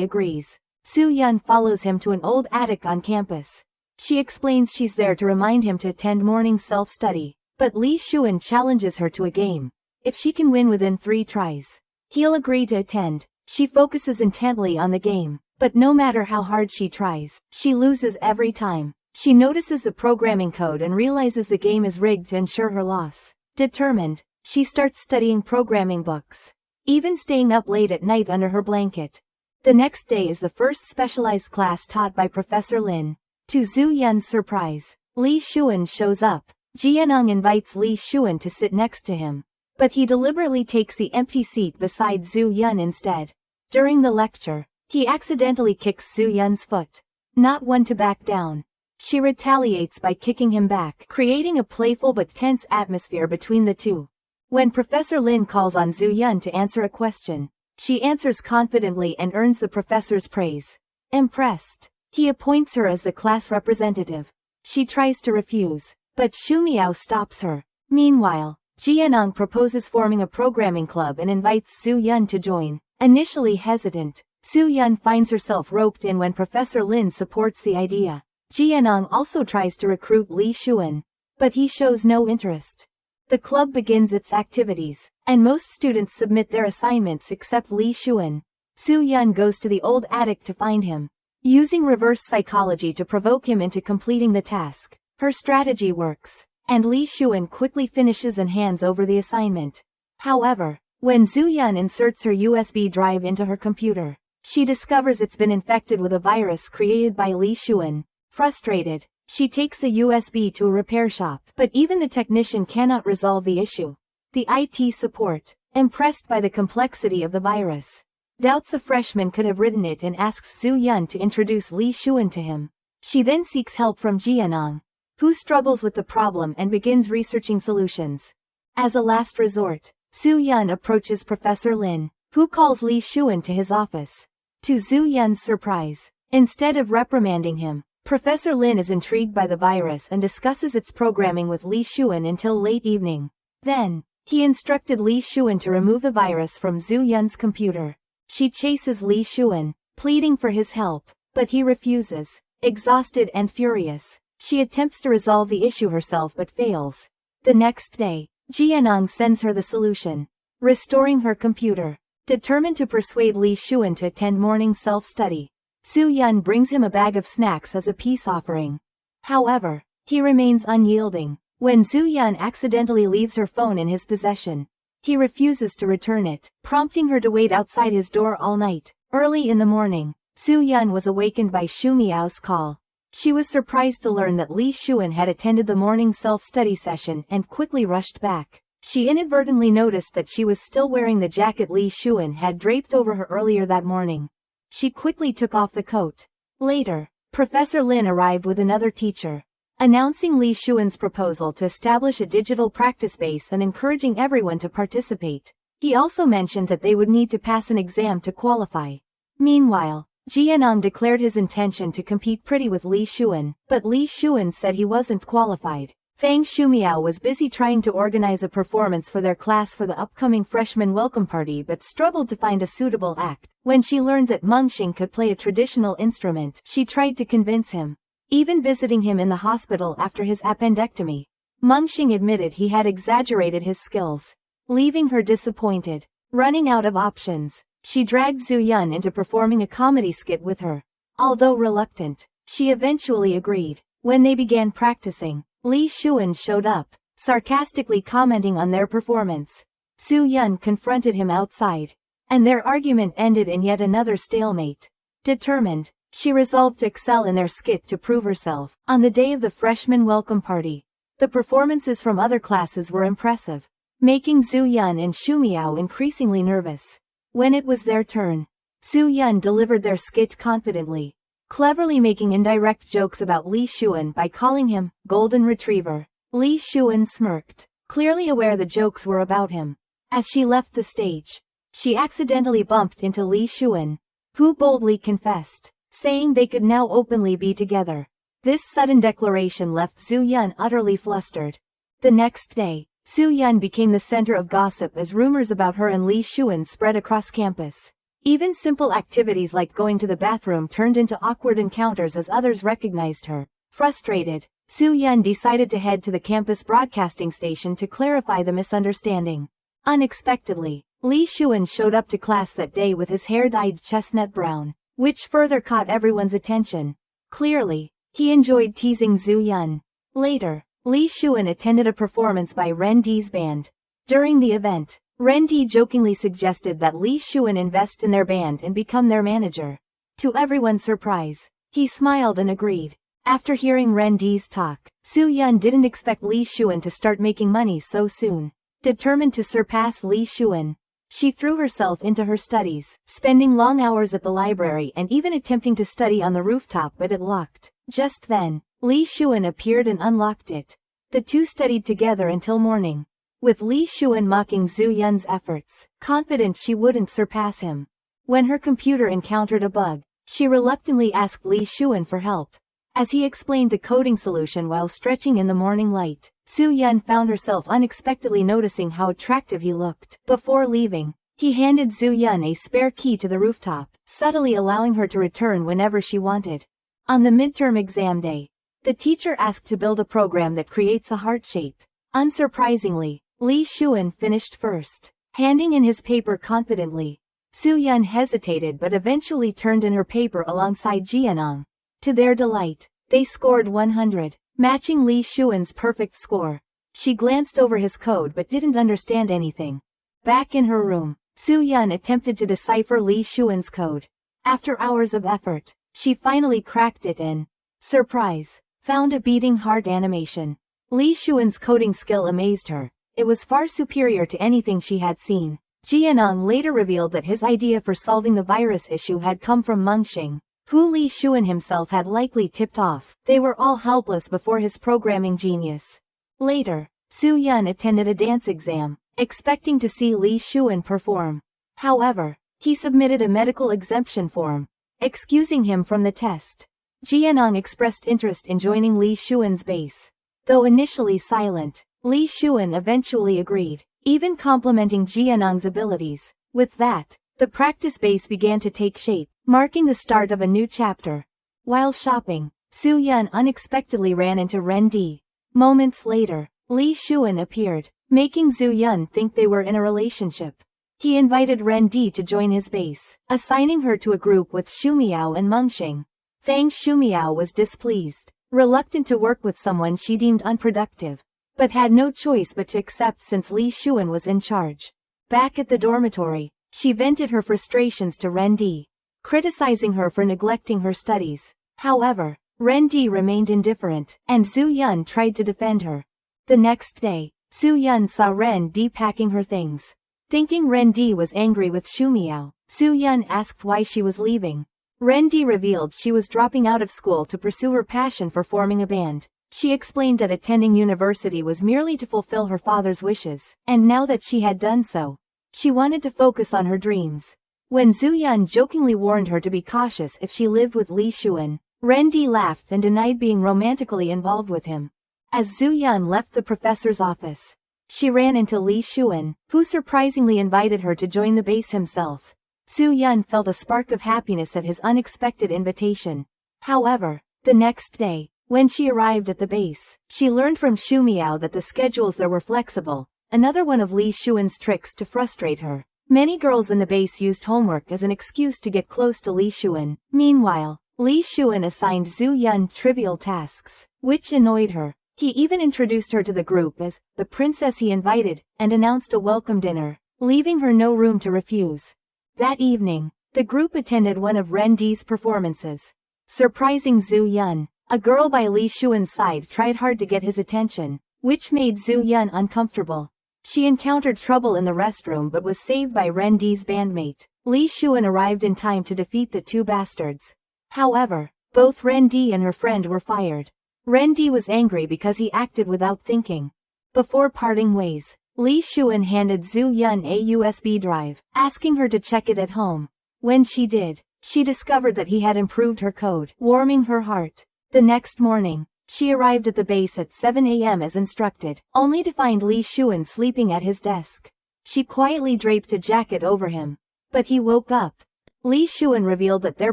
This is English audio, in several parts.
agrees. Soo-yeon follows him to an old attic on campus. She explains she's there to remind him to attend morning self-study, but Lee Soo-in challenges her to a game. If she can win within 3 tries, he'll agree to attend. She focuses intently on the game, but no matter how hard she tries, she loses every time. She notices the programming code and realizes the game is rigged to ensure her loss. Determined, she starts studying programming books, even staying up late at night under her blanket. The next day is the first specialized class taught by Professor Lin. To Soo-yeon's surprise, Lee Soo-in shows up. Ji-yeon invites Lee Soo-in to sit next to him, but he deliberately takes the empty seat beside Soo-yeon instead. During the lecture, he accidentally kicks Soo-yeon's foot. Not one to back down, she retaliates by kicking him back, creating a playful but tense atmosphere between the two. When Professor Lin calls on Soo-yeon to answer a question, she answers confidently and earns the professor's praise. Impressed, he appoints her as the class representative. She tries to refuse, but Shu Miao stops her. Meanwhile, Ji-yeon proposes forming a programming club and invites Soo-yeon to join. Initially hesitant, Soo-yeon finds herself roped in when Professor Lin supports the idea. Ji-yeon also tries to recruit Lee Soo-in, but he shows no interest. The club begins its activities, and most students submit their assignments except Lee Soo-in. Soo-yeon goes to the old attic to find him, using reverse psychology to provoke him into completing the task. Her strategy works, and Lee Soo-in quickly finishes and hands over the assignment. However, when Soo-yeon inserts her USB drive into her computer, she discovers it's been infected with a virus created by Lee Soo-in. Frustrated, she takes the USB to a repair shop, but even the technician cannot resolve the issue. The IT support, impressed by the complexity of the virus, doubts a freshman could have written it and asks Soo-yeon to introduce Lee Soo-in to him. She then seeks help from Ji-yeon, who struggles with the problem and begins researching solutions. As a last resort, Soo-yeon approaches Professor Lin, who calls Lee Soo-in to his office. To Soo-yeon's surprise, instead of reprimanding him, Professor Lin is intrigued by the virus and discusses its programming with Lee Soo-in until late evening. Then, he instructed Lee Soo-in to remove the virus from Soo-yeon's computer. She chases Lee Soo-in, pleading for his help, but he refuses. Exhausted and furious, she attempts to resolve the issue herself but fails. The next day, Ji-yeon sends her the solution, restoring her computer. Determined to persuade Lee Soo-in to attend morning self-study, Soo-yeon brings him a bag of snacks as a peace offering. However, he remains unyielding. When Soo-yeon accidentally leaves her phone in his possession, he refuses to return it, prompting her to wait outside his door all night. Early in the morning, Soo-yeon was awakened by Shu Miao's call. She was surprised to learn that Lee Soo-in had attended the morning self-study session and quickly rushed back. She inadvertently noticed that she was still wearing the jacket Lee Soo-in had draped over her earlier that morning. She quickly took off the coat. Later, Professor Lin arrived with another teacher, announcing Lee Soo-in's proposal to establish a digital practice base and encouraging everyone to participate. He also mentioned that they would need to pass an exam to qualify. Meanwhile, Ji-yeon declared his intention to compete pretty with Lee Soo-in, but Lee Soo-in said he wasn't qualified. Fang Shumiao was busy trying to organize a performance for their class for the upcoming freshman welcome party but struggled to find a suitable act. When she learned that Mengxing could play a traditional instrument, she tried to convince him, even visiting him in the hospital after his appendectomy. Mengxing admitted he had exaggerated his skills, leaving her disappointed. Running out of options, she dragged Soo-yeon into performing a comedy skit with her. Although reluctant, she eventually agreed. When they began practicing, Lee Soo-in showed up, sarcastically commenting on their performance. Soo-yeon confronted him outside, and their argument ended in yet another stalemate. Determined, she resolved to excel in their skit to prove herself. On the day of the freshman welcome party, the performances from other classes were impressive, making Soo-yeon and Shu Miao increasingly nervous. When it was their turn, Soo-yeon delivered their skit confidently, cleverly making indirect jokes about Lee Soo-in by calling him Golden Retriever. Lee Soo-in smirked, clearly aware the jokes were about him. As she left the stage, she accidentally bumped into Lee Soo-in, who boldly confessed, saying they could now openly be together. This sudden declaration left Soo-yeon utterly flustered. The next day, Soo-yeon became the center of gossip as rumors about her and Lee Soo-in spread across campus. Even simple activities like going to the bathroom turned into awkward encounters as others recognized her. Frustrated, Soo-yeon decided to head to the campus broadcasting station to clarify the misunderstanding. Unexpectedly, Lee Shuan showed up to class that day with his hair dyed chestnut brown, which further caught everyone's attention. Clearly, he enjoyed teasing Soo-yeon. Later, Lee Shuan attended a performance by Ren D's band. During the event, Ren D jokingly suggested that Lee Shuan invest in their band and become their manager. To everyone's surprise, he smiled and agreed. After hearing Ren D's talk, Soo-yeon didn't expect Lee Shuan to start making money so soon. Determined to surpass Lee Shuan, she threw herself into her studies, spending long hours at the library and even attempting to study on the rooftop, but it locked. Just then, Lee Shuan appeared and unlocked it. The two studied together until morning, with Lee Shuan mocking Soo-yeon's efforts, confident she wouldn't surpass him. When her computer encountered a bug, she reluctantly asked Lee Shuan for help. As he explained the coding solution while stretching in the morning light, Soo-yeon found herself unexpectedly noticing how attractive he looked. Before leaving, he handed Soo-yeon a spare key to the rooftop, subtly allowing her to return whenever she wanted. On the midterm exam day, the teacher asked to build a program that creates a heart shape. Unsurprisingly, Lee Shuan finished first, handing in his paper confidently. Soo-yeon hesitated but eventually turned in her paper alongside Ji-yeon. To their delight, they scored 100, matching Lee Shuan's perfect score. She glanced over his code but didn't understand anything. Back in her room, Soo-yeon attempted to decipher Lee Shuan's code. After hours of effort, she finally cracked it and, surprise, found a beating heart animation. Lee Shuan's coding skill amazed her. It was far superior to anything she had seen. Ji-yeon later revealed that his idea for solving the virus issue had come from Mengxing, who Lee Shuan himself had likely tipped off. They were all helpless before his programming genius. Later, Soo-yeon attended a dance exam, expecting to see Lee Shuan perform. However, he submitted a medical exemption form, excusing him from the test. Ji-yeon expressed interest in joining Lee Shuan's base. Though initially silent, Lee Shuan eventually agreed, even complimenting Ji-yeon's abilities. With that, the practice base began to take shape, marking the start of a new chapter. While shopping, Soo-yeon unexpectedly ran into Ren D. Moments later, Lee Shuan appeared, making Soo-yeon think they were in a relationship. He invited Ren D to join his base, assigning her to a group with Shumiao and Mengxing. Fang Shumiao was displeased, reluctant to work with someone she deemed unproductive, but had no choice but to accept since Lee Shuan was in charge. Back at the dormitory, she vented her frustrations to Ren D, criticizing her for neglecting her studies. However, Ren D remained indifferent, and Soo-yeon tried to defend her. The next day, Soo-yeon saw Ren D packing her things. Thinking Ren D was angry with Shumiao, Soo-yeon asked why she was leaving. Ren D revealed she was dropping out of school to pursue her passion for forming a band. She explained that attending university was merely to fulfill her father's wishes, and now that she had done so, she wanted to focus on her dreams. When Soo-yeon jokingly warned her to be cautious if she lived with Lee Shuan, Ren D laughed and denied being romantically involved with him. As Soo-yeon left the professor's office, she ran into Lee Shuan, who surprisingly invited her to join the base himself. Soo-yeon felt a spark of happiness at his unexpected invitation. However, the next day, when she arrived at the base, she learned from Shumiao that the schedules there were flexible, another one of Lee Shuan's tricks to frustrate her. Many girls in the base used homework as an excuse to get close to Lee Shuan. Meanwhile, Lee Shuan assigned Soo-yeon trivial tasks, which annoyed her. He even introduced her to the group as the princess he invited, and announced a welcome dinner, leaving her no room to refuse. That evening, the group attended one of Ren D's performances. Surprising Soo-yeon, a girl by Lee Shuan's side tried hard to get his attention, which made Soo-yeon uncomfortable. She encountered trouble in the restroom but was saved by Ren D's bandmate. Lee Shuan arrived in time to defeat the two bastards. However, both Ren D and her friend were fired. Ren D was angry because he acted without thinking. Before parting ways, Lee Shuan handed Soo-yeon a USB drive, asking her to check it at home. When she did, she discovered that he had improved her code, warming her heart. The next morning, she arrived at the base at 7 a.m. as instructed, only to find Lee Shuan sleeping at his desk. She quietly draped a jacket over him, but he woke up, Li Xuan revealed that their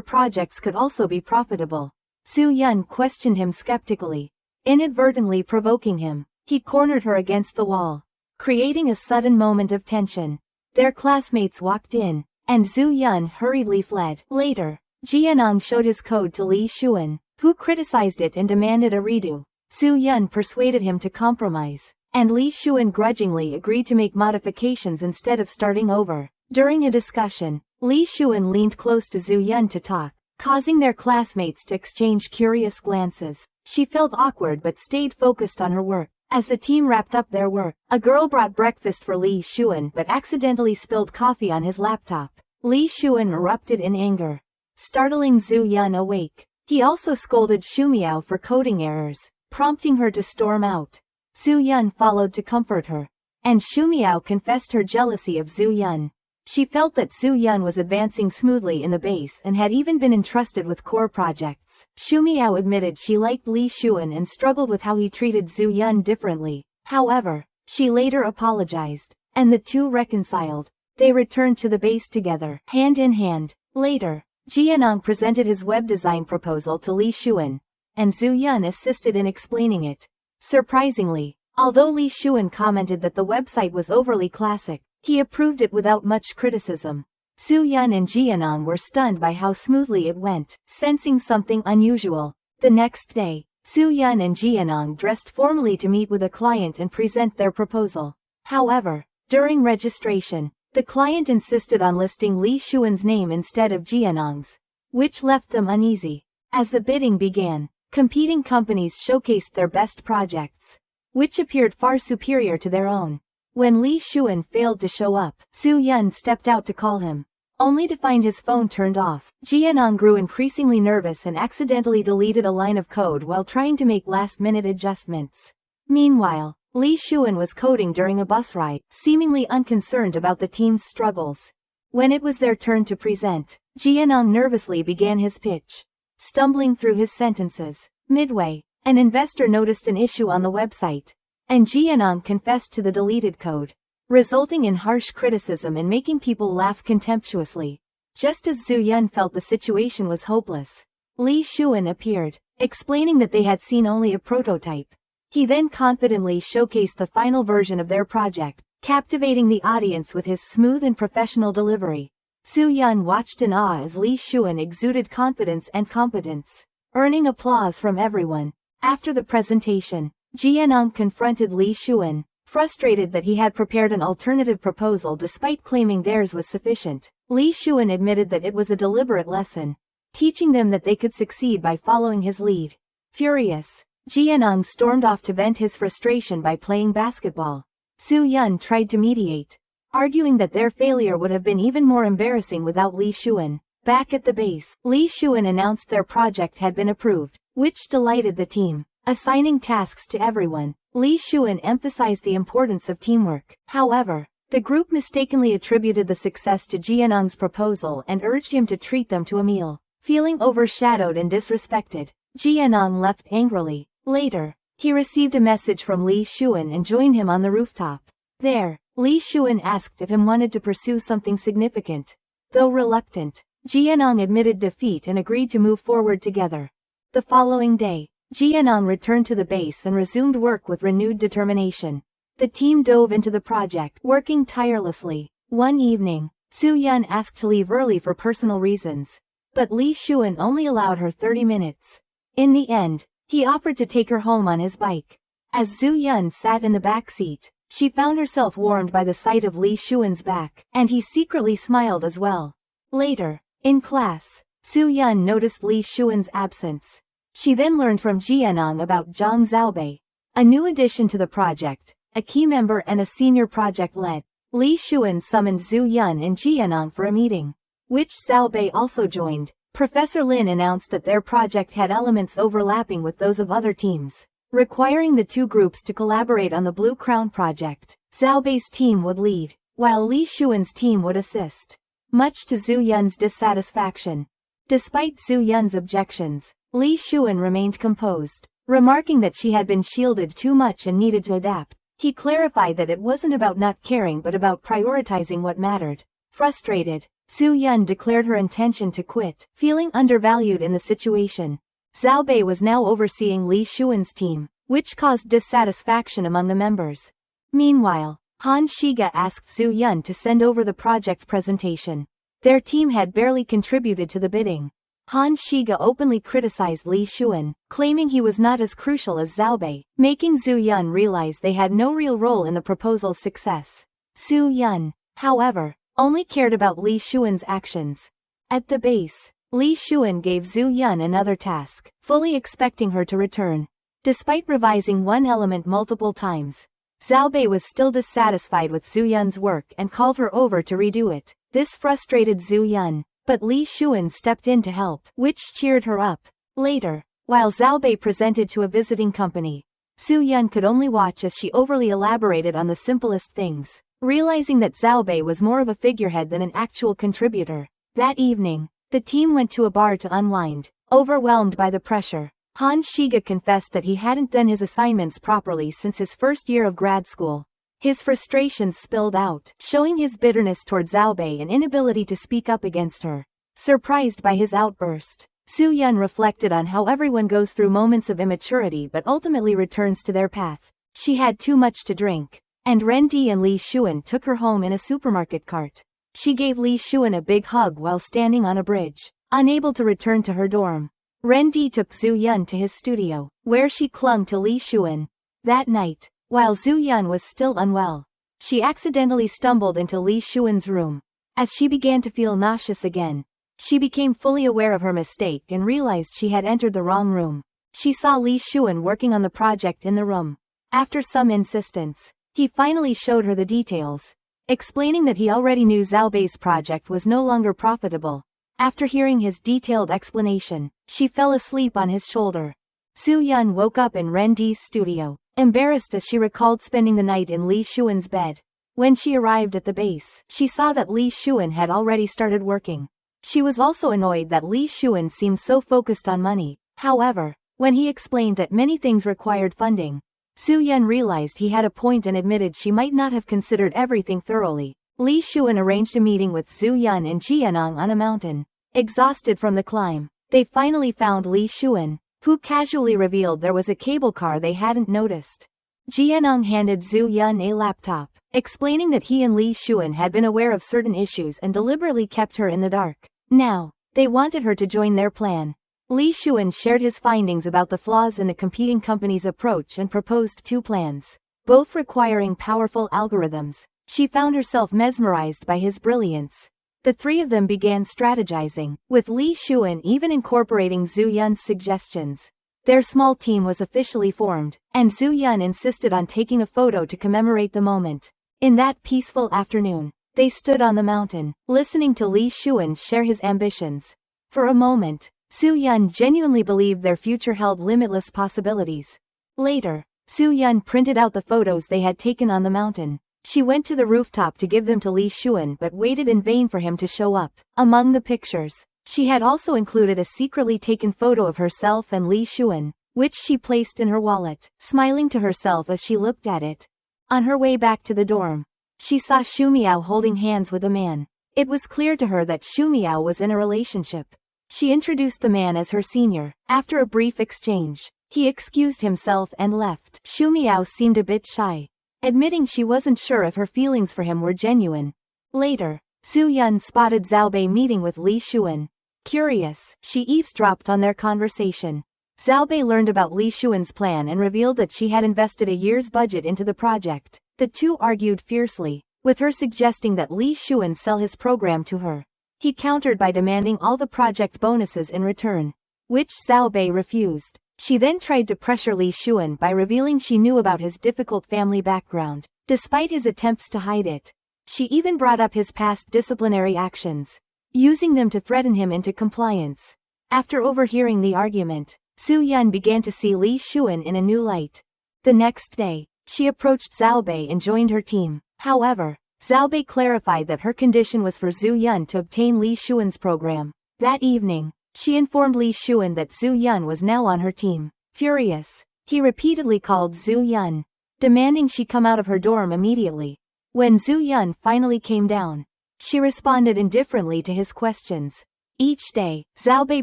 projects could also be profitable. Su Yun questioned him skeptically, inadvertently provoking him. He cornered her against the wall, creating a sudden moment of tension. Their classmates walked in, and Zhu Yun hurriedly fled. Later, Jianong showed his code to Li Xuan, who criticized it and demanded a redo. Su Yun persuaded him to compromise, and Li Xuan grudgingly agreed to make modifications instead of starting over. During a discussion, Li Xuan leaned close to Zhu Yun to talk, causing their classmates to exchange curious glances. She felt awkward but stayed focused on her work. As the team wrapped up their work, a girl brought breakfast for Li Xuan but accidentally spilled coffee on his laptop. Li Xuan erupted in anger, startling Zhu Yun awake. He also scolded Shumiao for coding errors, prompting her to storm out. Zhu Yun followed to comfort her, and Shumiao confessed her jealousy of Zhu Yun. She felt that Zhu Yun was advancing smoothly in the base and had even been entrusted with core projects. Shumiao admitted she liked Li Xuan and struggled with how he treated Zhu Yun differently. However, she later apologized, and the two reconciled. They returned to the base together, hand in hand. Later, Jianong presented his web design proposal to Li Xuan, and Zhu Yun assisted in explaining it. Surprisingly, although Li Xuan commented that the website was overly classic, he approved it without much criticism. Zhu Yun and Jianong were stunned by how smoothly it went, sensing something unusual. The next day, Zhu Yun and Jianong dressed formally to meet with a client and present their proposal. However, during registration, the client insisted on listing Li Xuan's name instead of Jianong's, which left them uneasy. As the bidding began, competing companies showcased their best projects, which appeared far superior to their own. When Li Xuan failed to show up, Zhu Yun stepped out to call him, only to find his phone turned off. Jianong grew increasingly nervous and accidentally deleted a line of code while trying to make last-minute adjustments. Meanwhile, Li Xuan was coding during a bus ride, seemingly unconcerned about the team's struggles. When it was their turn to present, Jianong nervously began his pitch, stumbling through his sentences. Midway, an investor noticed an issue on the website, and Jianong confessed to the deleted code, resulting in harsh criticism and making people laugh contemptuously. Just as Zhu Yun felt the situation was hopeless, Li Xuan appeared, explaining that they had seen only a prototype. He then confidently showcased the final version of their project, captivating the audience with his smooth and professional delivery. Zhu Yun watched in awe as Li Xuan exuded confidence and competence, earning applause from everyone. After the presentation, Jianong confronted Li Xuan, frustrated that he had prepared an alternative proposal despite claiming theirs was sufficient. Li Xuan admitted that it was a deliberate lesson, teaching them that they could succeed by following his lead. Furious, Jianong stormed off to vent his frustration by playing basketball. Zhu Yun tried to mediate, arguing that their failure would have been even more embarrassing without Li Xuan. Back at the base, Li Xuan announced their project had been approved, which delighted the team. Assigning tasks to everyone, Li Xuan emphasized the importance of teamwork. However, the group mistakenly attributed the success to Jianong's proposal and urged him to treat them to a meal. Feeling overshadowed and disrespected, Jianong left angrily. Later, he received a message from Li Xuan and joined him on the rooftop. There, Li Xuan asked if he wanted to pursue something significant. Though reluctant, Jianong admitted defeat and agreed to move forward together. The following day, Jianong returned to the base and resumed work with renewed determination. The team dove into the project, working tirelessly. One evening, Zhu Yun asked to leave early for personal reasons, but Li Xuan only allowed her 30 minutes. In the end, he offered to take her home on his bike. As Zhu Yun sat in the back seat, she found herself warmed by the sight of Li Xuan's back, and he secretly smiled as well. Later, in class, Zhu Yun noticed Li Xuan's absence. She then learned from Jianong about Zhang Xiaobei, a new addition to the project, a key member and a senior project lead. Li Xuan summoned Zhu Yun and Jianong for a meeting, which Xiaobei also joined. Professor Lin announced that their project had elements overlapping with those of other teams, requiring the two groups to collaborate on the Blue Crown project. Xiaobei's team would lead, while Li Xuan's team would assist, much to Zhu Yun's dissatisfaction. Despite Zhu Yun's objections, Li Xuan remained composed, remarking that she had been shielded too much and needed to adapt. He clarified that it wasn't about not caring but about prioritizing what mattered. Frustrated, Su Yun declared her intention to quit, feeling undervalued in the situation. Zhao Bei was now overseeing Li Xuan's team, which caused dissatisfaction among the members. Meanwhile, Han Shiga asked Zhu Yun to send over the project presentation. Their team had barely contributed to the bidding. Han Shiga openly criticized Li Xuan, claiming he was not as crucial as Zhao Bei, making Zhu Yun realize they had no real role in the proposal's success. Zhu Yun, however, only cared about Li Xuan's actions. At the base, Li Xuan gave Zhu Yun another task, fully expecting her to return. Despite revising one element multiple times, Zhao Bei was still dissatisfied with Zhu Yun's work and called her over to redo it. This frustrated Zhu Yun, but Li Xuan stepped in to help, which cheered her up. Later, while Zhao Bei presented to a visiting company, Zhu Yun could only watch as she overly elaborated on the simplest things, realizing that Zhao Bei was more of a figurehead than an actual contributor. That evening, the team went to a bar to unwind, overwhelmed by the pressure. Han Shiga confessed that he hadn't done his assignments properly since his first year of grad school. His frustrations spilled out, showing his bitterness toward Zhao Bei and inability to speak up against her. Surprised by his outburst, Zhu Yun reflected on how everyone goes through moments of immaturity but ultimately returns to their path. She had too much to drink, and Ren Di and Li Xuan took her home in a supermarket cart. She gave Li Xuan a big hug while standing on a bridge, unable to return to her dorm. Ren Di took Zhu Yun to his studio, where she clung to Li Xuan. That night, while Zhu Yun was still unwell, she accidentally stumbled into Li Xuan's room. As she began to feel nauseous again, she became fully aware of her mistake and realized she had entered the wrong room. She saw Li Xuan working on the project in the room. After some insistence, he finally showed her the details, explaining that he already knew Zhao Bei's project was no longer profitable. After hearing his detailed explanation, she fell asleep on his shoulder. Zhu Yun woke up in Ren Di's studio, embarrassed as she recalled spending the night in Li Xuan's bed. When she arrived at the base, she saw that Li Xuan had already started working. She was also annoyed that Li Xuan seemed so focused on money. However, when he explained that many things required funding, Zhu Yun realized he had a point and admitted she might not have considered everything thoroughly. Li Xuan arranged a meeting with Zhu Yun and Jianong on a mountain. Exhausted from the climb, they finally found Li Xuan, who casually revealed there was a cable car they hadn't noticed. Jianong handed Zhu Yun a laptop, explaining that he and Li Xuan had been aware of certain issues and deliberately kept her in the dark. Now, they wanted her to join their plan. Li Xuan shared his findings about the flaws in the competing company's approach and proposed two plans, both requiring powerful algorithms. She found herself mesmerized by his brilliance. The three of them began strategizing, with Li Xuan even incorporating Zhu Yun's suggestions. Their small team was officially formed, and Zhu Yun insisted on taking a photo to commemorate the moment. In that peaceful afternoon, they stood on the mountain, listening to Li Xuan share his ambitions. For a moment, Zhu Yun genuinely believed their future held limitless possibilities. Later, Zhu Yun printed out the photos they had taken on the mountain. She went to the rooftop to give them to Li Xuan but waited in vain for him to show up. Among the pictures, she had also included a secretly taken photo of herself and Li Xuan, which she placed in her wallet, smiling to herself as she looked at it. On her way back to the dorm, she saw Xu Miao holding hands with a man. It was clear to her that Xu Miao was in a relationship. She introduced the man as her senior. After a brief exchange, he excused himself and left. Xu Miao seemed a bit shy, admitting she wasn't sure if her feelings for him were genuine. Later, Zhu Yun spotted Zhao Bei meeting with Li Xuan. Curious, she eavesdropped on their conversation. Zhao Bei learned about Li Xuan's plan and revealed that she had invested a year's budget into the project. The two argued fiercely, with her suggesting that Li Xuan sell his program to her. He countered by demanding all the project bonuses in return, which Zhao Bei refused. She then tried to pressure Li Xuan by revealing she knew about his difficult family background. Despite his attempts to hide it, she even brought up his past disciplinary actions, using them to threaten him into compliance. After overhearing the argument, Zhu Yun began to see Li Xuan in a new light. The next day, she approached Zhao Bei and joined her team. However, Zhao Bei clarified that her condition was for Zhu Yun to obtain Li Xuan's program. That evening, she informed Li Xuan that Zhu Yun was now on her team. Furious, he repeatedly called Zhu Yun, demanding she come out of her dorm immediately. When Zhu Yun finally came down, She responded indifferently to his questions. Each day, Zhao Bei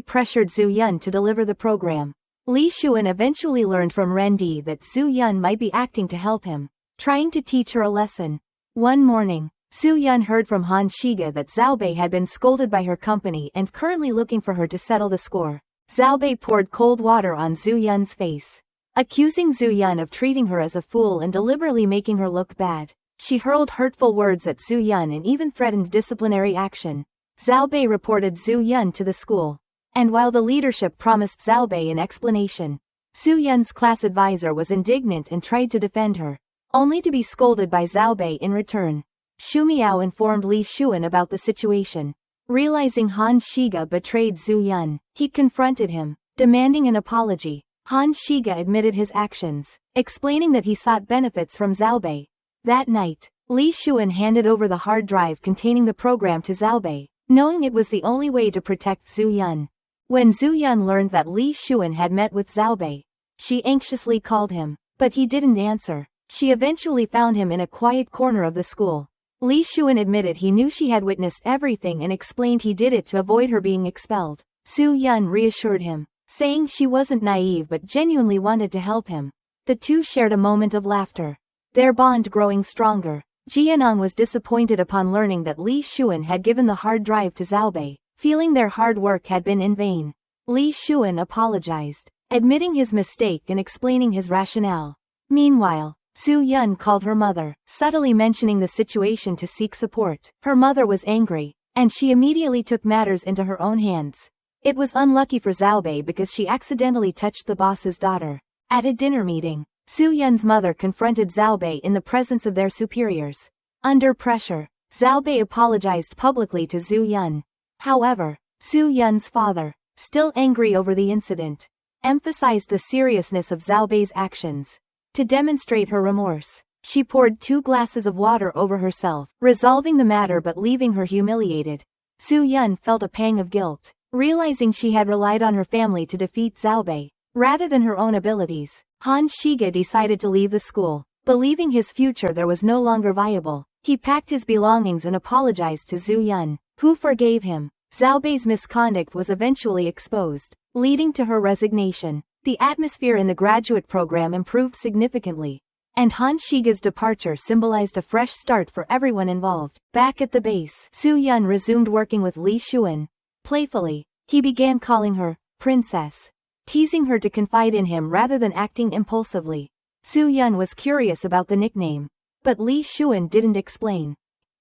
pressured Zhu Yun to deliver the program. Li Xuan eventually learned from Ren Di that Zhu Yun might be acting to help him, trying to teach her a lesson. One morning, Zhu Yun heard from Han Shiga that Zhao Bei had been scolded by her company and currently looking for her to settle the score. Zhao Bei poured cold water on Zhu Yun's face, accusing Zhu Yun of treating her as a fool and deliberately making her look bad. She hurled hurtful words at Zhu Yun and even threatened disciplinary action. Zhao Bei reported Zhu Yun to the school, and while the leadership promised Zhao Bei an explanation, Zhu Yun's class advisor was indignant and tried to defend her, only to be scolded by Zhao Bei in return. Xu Miao informed Li Xuan about the situation. Realizing Han Shiga betrayed Zhu Yun, he confronted him, demanding an apology. Han Shiga admitted his actions, explaining that he sought benefits from Zhao Bei. That night, Li Xuan handed over the hard drive containing the program to Zhao Bei, knowing it was the only way to protect Zhu Yun. When Zhu Yun learned that Li Xuan had met with Zhao Bei, she anxiously called him, but he didn't answer. She eventually found him in a quiet corner of the school. Li Xuan admitted he knew she had witnessed everything and explained he did it to avoid her being expelled. Zhu Yun reassured him, saying she wasn't naive but genuinely wanted to help him. The two shared a moment of laughter, their bond growing stronger. Jianong was disappointed upon learning that Li Xuan had given the hard drive to Zhao Bei, feeling their hard work had been in vain. Li Xuan apologized, admitting his mistake and explaining his rationale. Meanwhile, Zhu Yun called her mother, subtly mentioning the situation to seek support. Her mother was angry, and she immediately took matters into her own hands. It was unlucky for Zhao Bei because she accidentally touched the boss's daughter. At a dinner meeting, Zhu Yun's mother confronted Zhao Bei in the presence of their superiors. Under pressure, Zhao Bei apologized publicly to Zhu Yun. However, Zhu Yun's father, still angry over the incident, emphasized the seriousness of Zhao Bei's actions. To demonstrate her remorse, she poured 2 glasses of water over herself, resolving the matter but leaving her humiliated. Zhu Yun felt a pang of guilt, realizing she had relied on her family to defeat Zhao Bei, rather than her own abilities. Han Shiga decided to leave the school, believing his future there was no longer viable. He packed his belongings and apologized to Zhu Yun, who forgave him. Zhao Bei's misconduct was eventually exposed, leading to her resignation. The atmosphere in the graduate program improved significantly, and Han Shiga's departure symbolized a fresh start for everyone involved. Back at the base, Zhu Yun resumed working with Li Xuan. Playfully, he began calling her princess, teasing her to confide in him rather than acting impulsively. Zhu Yun was curious about the nickname, but Li Xuan didn't explain.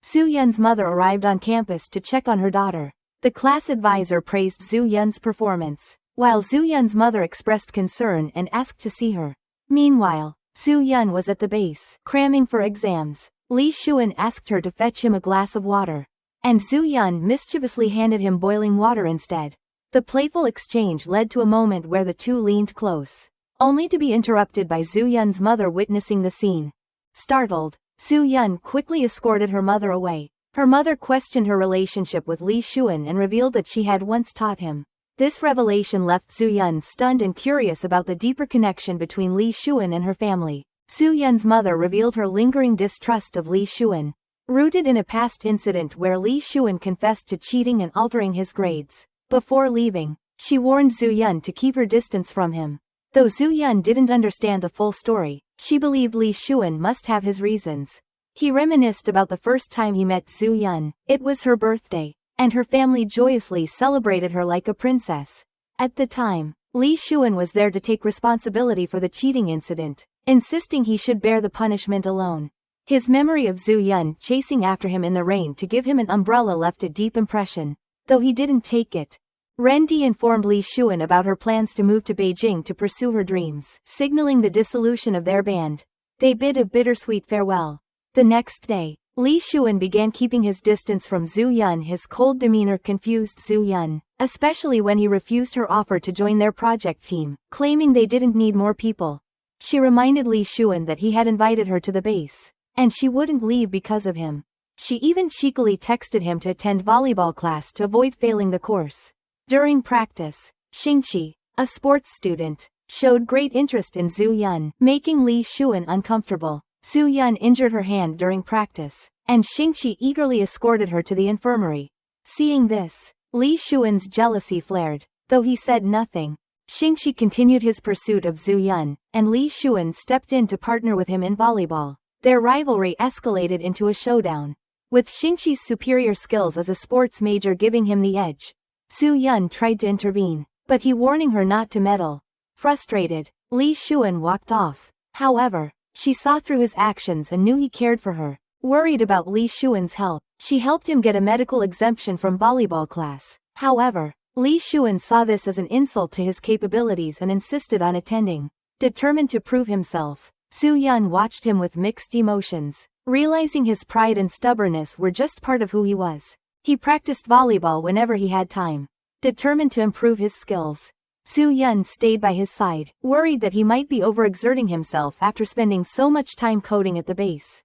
Zhu Yun's mother arrived on campus to check on her daughter. The class advisor praised Zhu Yun's performance, while Zhu Yun's mother expressed concern and asked to see her. Meanwhile, Zhu Yun was at the base, cramming for exams. Li Xuan asked her to fetch him a glass of water, and Zhu Yun mischievously handed him boiling water instead. The playful exchange led to a moment where the two leaned close, only to be interrupted by Zhu Yun's mother witnessing the scene. Startled, Zhu Yun quickly escorted her mother away. Her mother questioned her relationship with Li Xuan and revealed that she had once taught him. This revelation left Zhu Yun stunned and curious about the deeper connection between Li Xuan and her family. Zhu Yun's mother revealed her lingering distrust of Li Xuan, rooted in a past incident where Li Xuan confessed to cheating and altering his grades. Before leaving, she warned Zhu Yun to keep her distance from him. Though Zhu Yun didn't understand the full story, she believed Li Xuan must have his reasons. He reminisced about the first time he met Zhu Yun. It was her birthday, and her family joyously celebrated her like a princess. At the time, Li Xuan was there to take responsibility for the cheating incident, insisting he should bear the punishment alone. His memory of Zhu Yun chasing after him in the rain to give him an umbrella left a deep impression, though he didn't take it. Ren Di informed Li Xuan about her plans to move to Beijing to pursue her dreams, signaling the dissolution of their band. They bid a bittersweet farewell. The next day, Li Xuan began keeping his distance from Zhu Yun. His cold demeanor confused Zhu Yun, especially when he refused her offer to join their project team, claiming they didn't need more people. She reminded Li Xuan that he had invited her to the base, and she wouldn't leave because of him. She even cheekily texted him to attend volleyball class to avoid failing the course. During practice, Xingqi, a sports student, showed great interest in Zhu Yun, making Li Xuan uncomfortable. Zhu Yun injured her hand during practice, and Xingqi eagerly escorted her to the infirmary. Seeing this, Li Xuan's jealousy flared. Though he said nothing, Xingqi continued his pursuit of Zhu Yun, and Li Xuan stepped in to partner with him in volleyball. Their rivalry escalated into a showdown, with Xingqi's superior skills as a sports major giving him the edge. Zhu Yun tried to intervene, but he warning her not to meddle. Frustrated, Li Xuan walked off. However, she saw through his actions and knew he cared for her. Worried about Li Xuan's health, she helped him get a medical exemption from volleyball class. However, Li Xuan saw this as an insult to his capabilities and insisted on attending. Determined to prove himself, Zhu Yun watched him with mixed emotions. Realizing his pride and stubbornness were just part of who he was, he practiced volleyball whenever he had time. Determined to improve his skills, Zhu Yun stayed by his side, worried that he might be overexerting himself after spending so much time coding at the base.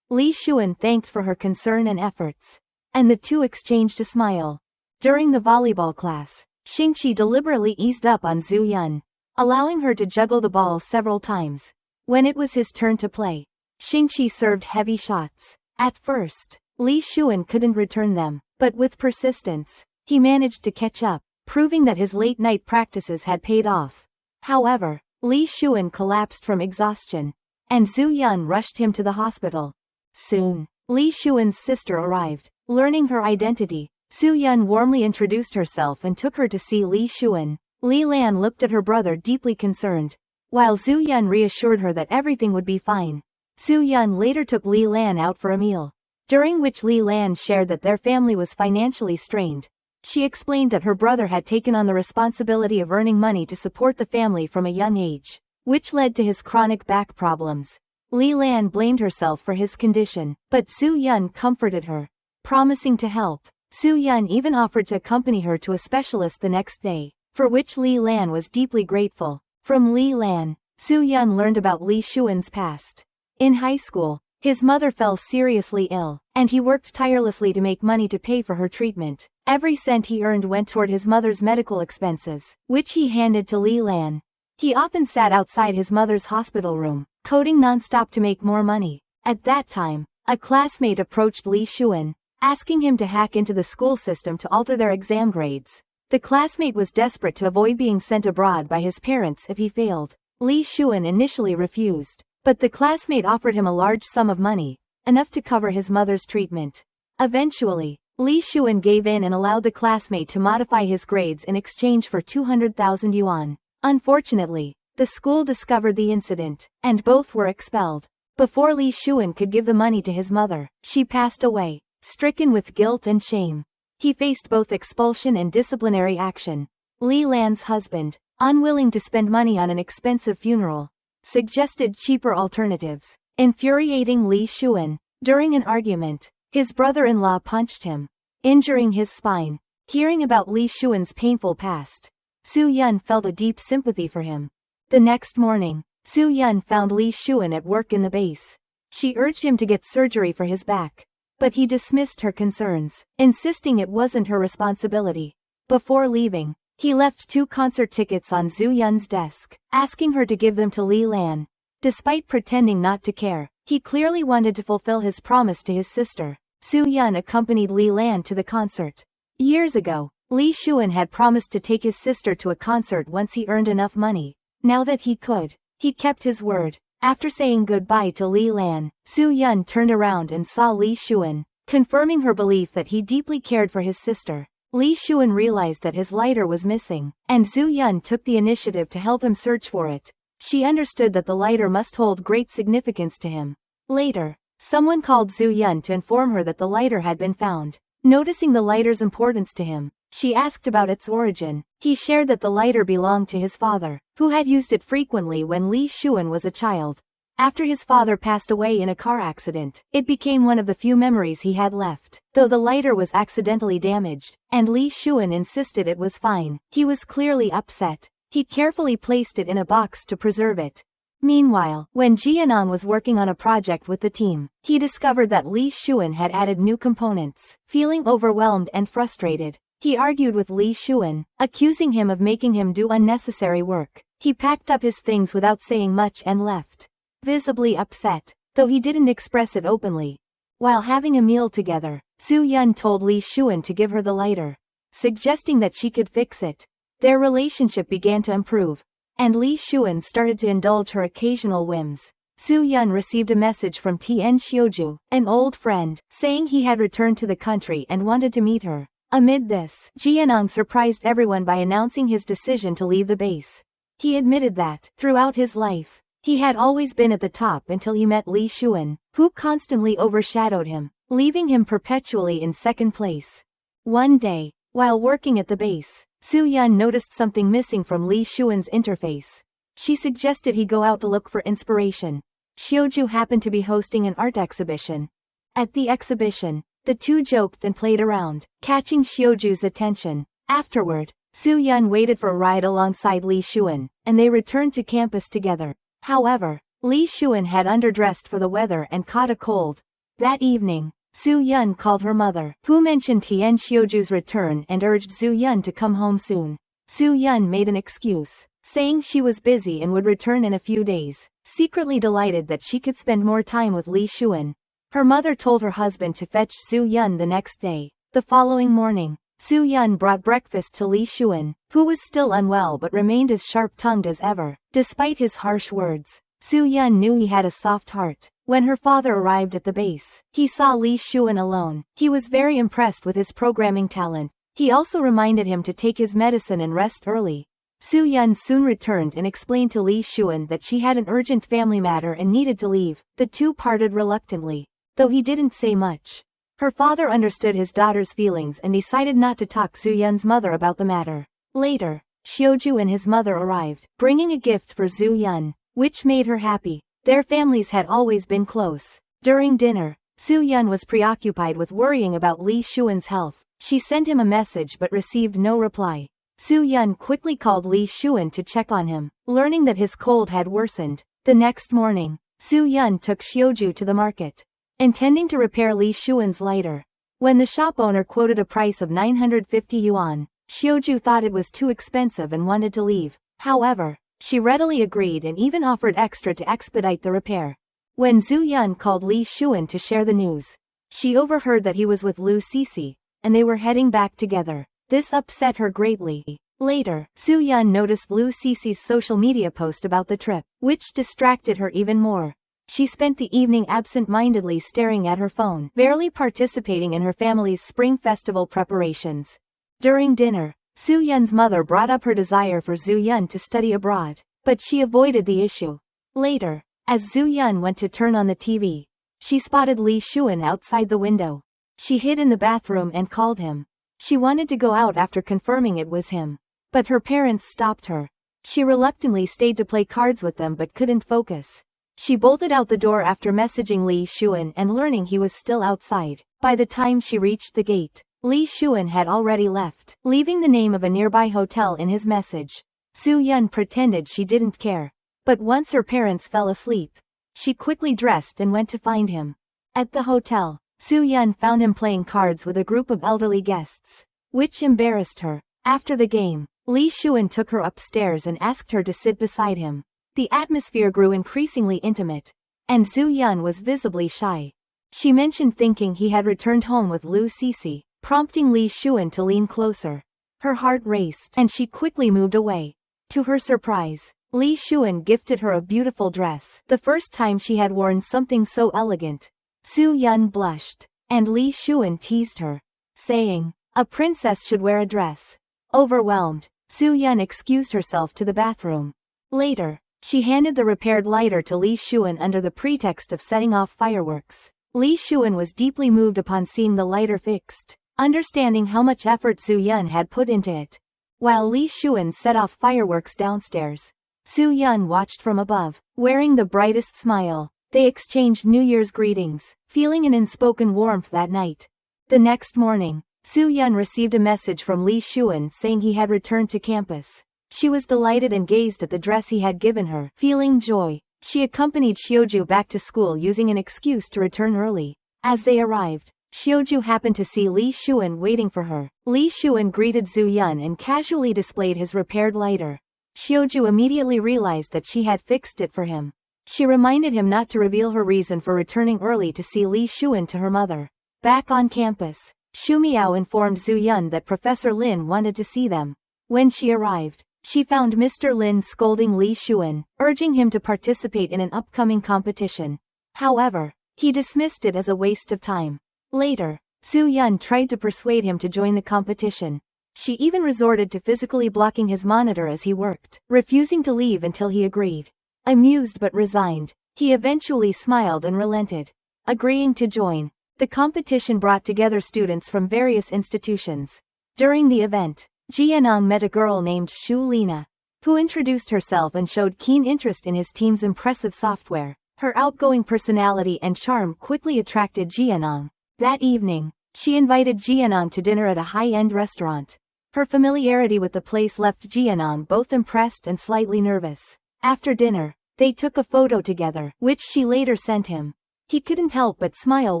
Li Xuan thanked for her concern and efforts, and the two exchanged a smile. During the volleyball class, Xingqi deliberately eased up on Zhu Yun, allowing her to juggle the ball several times. When it was his turn to play, Xingqi served heavy shots. At first, Li Xuan couldn't return them, but with persistence, he managed to catch up, proving that his late-night practices had paid off. However, Li Xuan collapsed from exhaustion, and Zhu Yun rushed him to the hospital. Soon, Li Xuan's sister arrived. Learning her identity, Zhu Yun warmly introduced herself and took her to see Li Xuan. Li Lan looked at her brother deeply concerned, while Zhu Yun reassured her that everything would be fine. Zhu Yun later took Li Lan out for a meal, during which Li Lan shared that their family was financially strained. She explained that her brother had taken on the responsibility of earning money to support the family from a young age, which led to his chronic back problems. Li Lan blamed herself for his condition, but Zhu Yun comforted her, promising to help. Zhu Yun even offered to accompany her to a specialist the next day, for which Li Lan was deeply grateful. From Li Lan, Zhu Yun learned about Li Xuan's past. In high school, his mother fell seriously ill, and he worked tirelessly to make money to pay for her treatment. Every cent he earned went toward his mother's medical expenses, which he handed to Li Lan. He often sat outside his mother's hospital room, coding non-stop to make more money. At that time, a classmate approached Li Xuan, asking him to hack into the school system to alter their exam grades. The classmate was desperate to avoid being sent abroad by his parents if he failed. Li Xuan initially refused, but the classmate offered him a large sum of money, enough to cover his mother's treatment. Eventually, Li Xuan gave in and allowed the classmate to modify his grades in exchange for 200,000 yuan. Unfortunately, the school discovered the incident, and both were expelled. Before Li Xuan could give the money to his mother, she passed away, stricken with guilt and shame. He faced both expulsion and disciplinary action. Li Lan's husband, unwilling to spend money on an expensive funeral, suggested cheaper alternatives, infuriating Li Xuan. During an argument, his brother-in-law punched him, injuring his spine. Hearing about Li Xuan's painful past, Zhu Yun felt a deep sympathy for him. The next morning, Zhu Yun found Li Xuan at work in the base. She urged him to get surgery for his back, but he dismissed her concerns, insisting it wasn't her responsibility. Before leaving, he left 2 concert tickets on Zhu Yun's desk, asking her to give them to Li Lan. Despite pretending not to care, he clearly wanted to fulfill his promise to his sister. Zhu Yun accompanied Li Lan to the concert. Years ago, Li Xuan had promised to take his sister to a concert once he earned enough money. Now that he could, he kept his word. After saying goodbye to Li Lan, Zhu Yun turned around and saw Li Xuan, confirming her belief that he deeply cared for his sister. Li Xuan realized that his lighter was missing, and Zhu Yun took the initiative to help him search for it. She understood that the lighter must hold great significance to him. Later, someone called Zhu Yun to inform her that the lighter had been found. Noticing the lighter's importance to him, she asked about its origin. He shared that the lighter belonged to his father, who had used it frequently when Li Xuan was a child. After his father passed away in a car accident, it became one of the few memories he had left. Though the lighter was accidentally damaged, and Li Xuan insisted it was fine, he was clearly upset. He carefully placed it in a box to preserve it. Meanwhile, when Jianan was working on a project with the team, he discovered that Li Xuan had added new components. Feeling overwhelmed and frustrated, he argued with Li Xuan, accusing him of making him do unnecessary work. He packed up his things without saying much and left, visibly upset, though he didn't express it openly. While having a meal together, Soo-yeon told Lee Shuan to give her the lighter, suggesting that she could fix it. Their relationship began to improve, and Lee Shuan started to indulge her occasional whims. Soo-yeon received a message from Tien Xiuju, an old friend, saying he had returned to the country and wanted to meet her. Amid this, Jianong surprised everyone by announcing his decision to leave the base. He admitted that, throughout his life, he had always been at the top until he met Lee Shuan, who constantly overshadowed him, leaving him perpetually in second place. One day, while working at the base, Soo-yeon noticed something missing from Lee Shuan's interface. She suggested he go out to look for inspiration. Xiuju happened to be hosting an art exhibition. At the exhibition, the two joked and played around, catching Xiuju's attention. Afterward, Soo-yeon waited for a ride alongside Lee Shuan, and they returned to campus together. However, Lee Shuan had underdressed for the weather and caught a cold. That evening, Soo-yeon called her mother, who mentioned Tien Xiuju's return and urged Soo-yeon to come home soon. Soo-yeon made an excuse, saying she was busy and would return in a few days, secretly delighted that she could spend more time with Lee Shuan. Her mother told her husband to fetch Soo-yeon the next day. The following morning, Soo-yeon brought breakfast to Lee Shuan, who was still unwell but remained as sharp-tongued as ever. Despite his harsh words, Soo-yeon knew he had a soft heart. When her father arrived at the base, he saw Lee Shuan alone. He was very impressed with his programming talent. He also reminded him to take his medicine and rest early. Soo-yeon soon returned and explained to Lee Shuan that she had an urgent family matter and needed to leave. The two parted reluctantly, though he didn't say much. Her father understood his daughter's feelings and decided not to talk to Soo-yeon's mother about the matter. Later, Xiuju and his mother arrived, bringing a gift for Soo-yeon, which made her happy. Their families had always been close. During dinner, Soo-yeon was preoccupied with worrying about Lee Shuan's health. She sent him a message but received no reply. Soo-yeon quickly called Lee Shuan to check on him, learning that his cold had worsened. The next morning, Soo-yeon took Xiuju to the market, intending to repair Lee Shuan's lighter. When the shop owner quoted a price of 950 yuan, Xiuju thought it was too expensive and wanted to leave. However, she readily agreed and even offered extra to expedite the repair. When Soo-yeon called Lee Shuan to share the news, she overheard that he was with Lu Cece, and they were heading back together. This upset her greatly. Later, Soo-yeon noticed Lu Cece's social media post about the trip, which distracted her even more. She spent the evening absent-mindedly staring at her phone, barely participating in her family's spring festival preparations. During dinner, Soo-yeon's mother brought up her desire for Soo-yeon to study abroad, but she avoided the issue. Later, as Soo-yeon went to turn on the TV, she spotted Lee Shuan outside the window. She hid in the bathroom and called him. She wanted to go out after confirming it was him, but her parents stopped her. She reluctantly stayed to play cards with them but couldn't focus. She bolted out the door after messaging Lee Shuan and learning he was still outside. By the time she reached the gate, Lee Shuan had already left, leaving the name of a nearby hotel in his message. Soo-yeon pretended she didn't care, but once her parents fell asleep, she quickly dressed and went to find him. At the hotel, Soo-yeon found him playing cards with a group of elderly guests, which embarrassed her. After the game, Lee Shuan took her upstairs and asked her to sit beside him. The atmosphere grew increasingly intimate, and Soo-yeon was visibly shy. She mentioned thinking he had returned home with Lu Cece, prompting Lee Shuan to lean closer. Her heart raced, and she quickly moved away. To her surprise, Lee Shuan gifted her a beautiful dress, the first time she had worn something so elegant. Soo-yeon blushed, and Lee Shuan teased her, saying, "A princess should wear a dress." Overwhelmed, Soo-yeon excused herself to the bathroom. Later, she handed the repaired lighter to Lee Shuan under the pretext of setting off fireworks. Lee Shuan was deeply moved upon seeing the lighter fixed, understanding how much effort Soo-yeon had put into it. While Lee Shuan set off fireworks downstairs, Soo-yeon watched from above, wearing the brightest smile. They exchanged New Year's greetings, feeling an unspoken warmth that night. The next morning, Soo-yeon received a message from Lee Shuan saying he had returned to campus. She was delighted and gazed at the dress he had given her, feeling joy. She accompanied Xiuju back to school using an excuse to return early. As they arrived, Xiuju happened to see Lee Shuan waiting for her. Lee Shuan greeted Soo-yeon and casually displayed his repaired lighter. Xiuju immediately realized that she had fixed it for him. She reminded him not to reveal her reason for returning early to see Li Xuan to her mother. Back on campus, Xu Miao informed Zhu Yun that Professor Lin wanted to see them. When she arrived, she found Mr. Lin scolding Li Xuan, urging him to participate in an upcoming competition. However, he dismissed it as a waste of time. Later, Zhu Yun tried to persuade him to join the competition. She even resorted to physically blocking his monitor as he worked, refusing to leave until he agreed. Amused but resigned, he eventually smiled and relented, agreeing to join. The competition brought together students from various institutions. During the event, Jianong met a girl named Shu Lina, who introduced herself and showed keen interest in his team's impressive software. Her outgoing personality and charm quickly attracted Jianong. That evening, she invited Jianong to dinner at a high-end restaurant. Her familiarity with the place left Jianong both impressed and slightly nervous. After dinner, they took a photo together, which she later sent him. He couldn't help but smile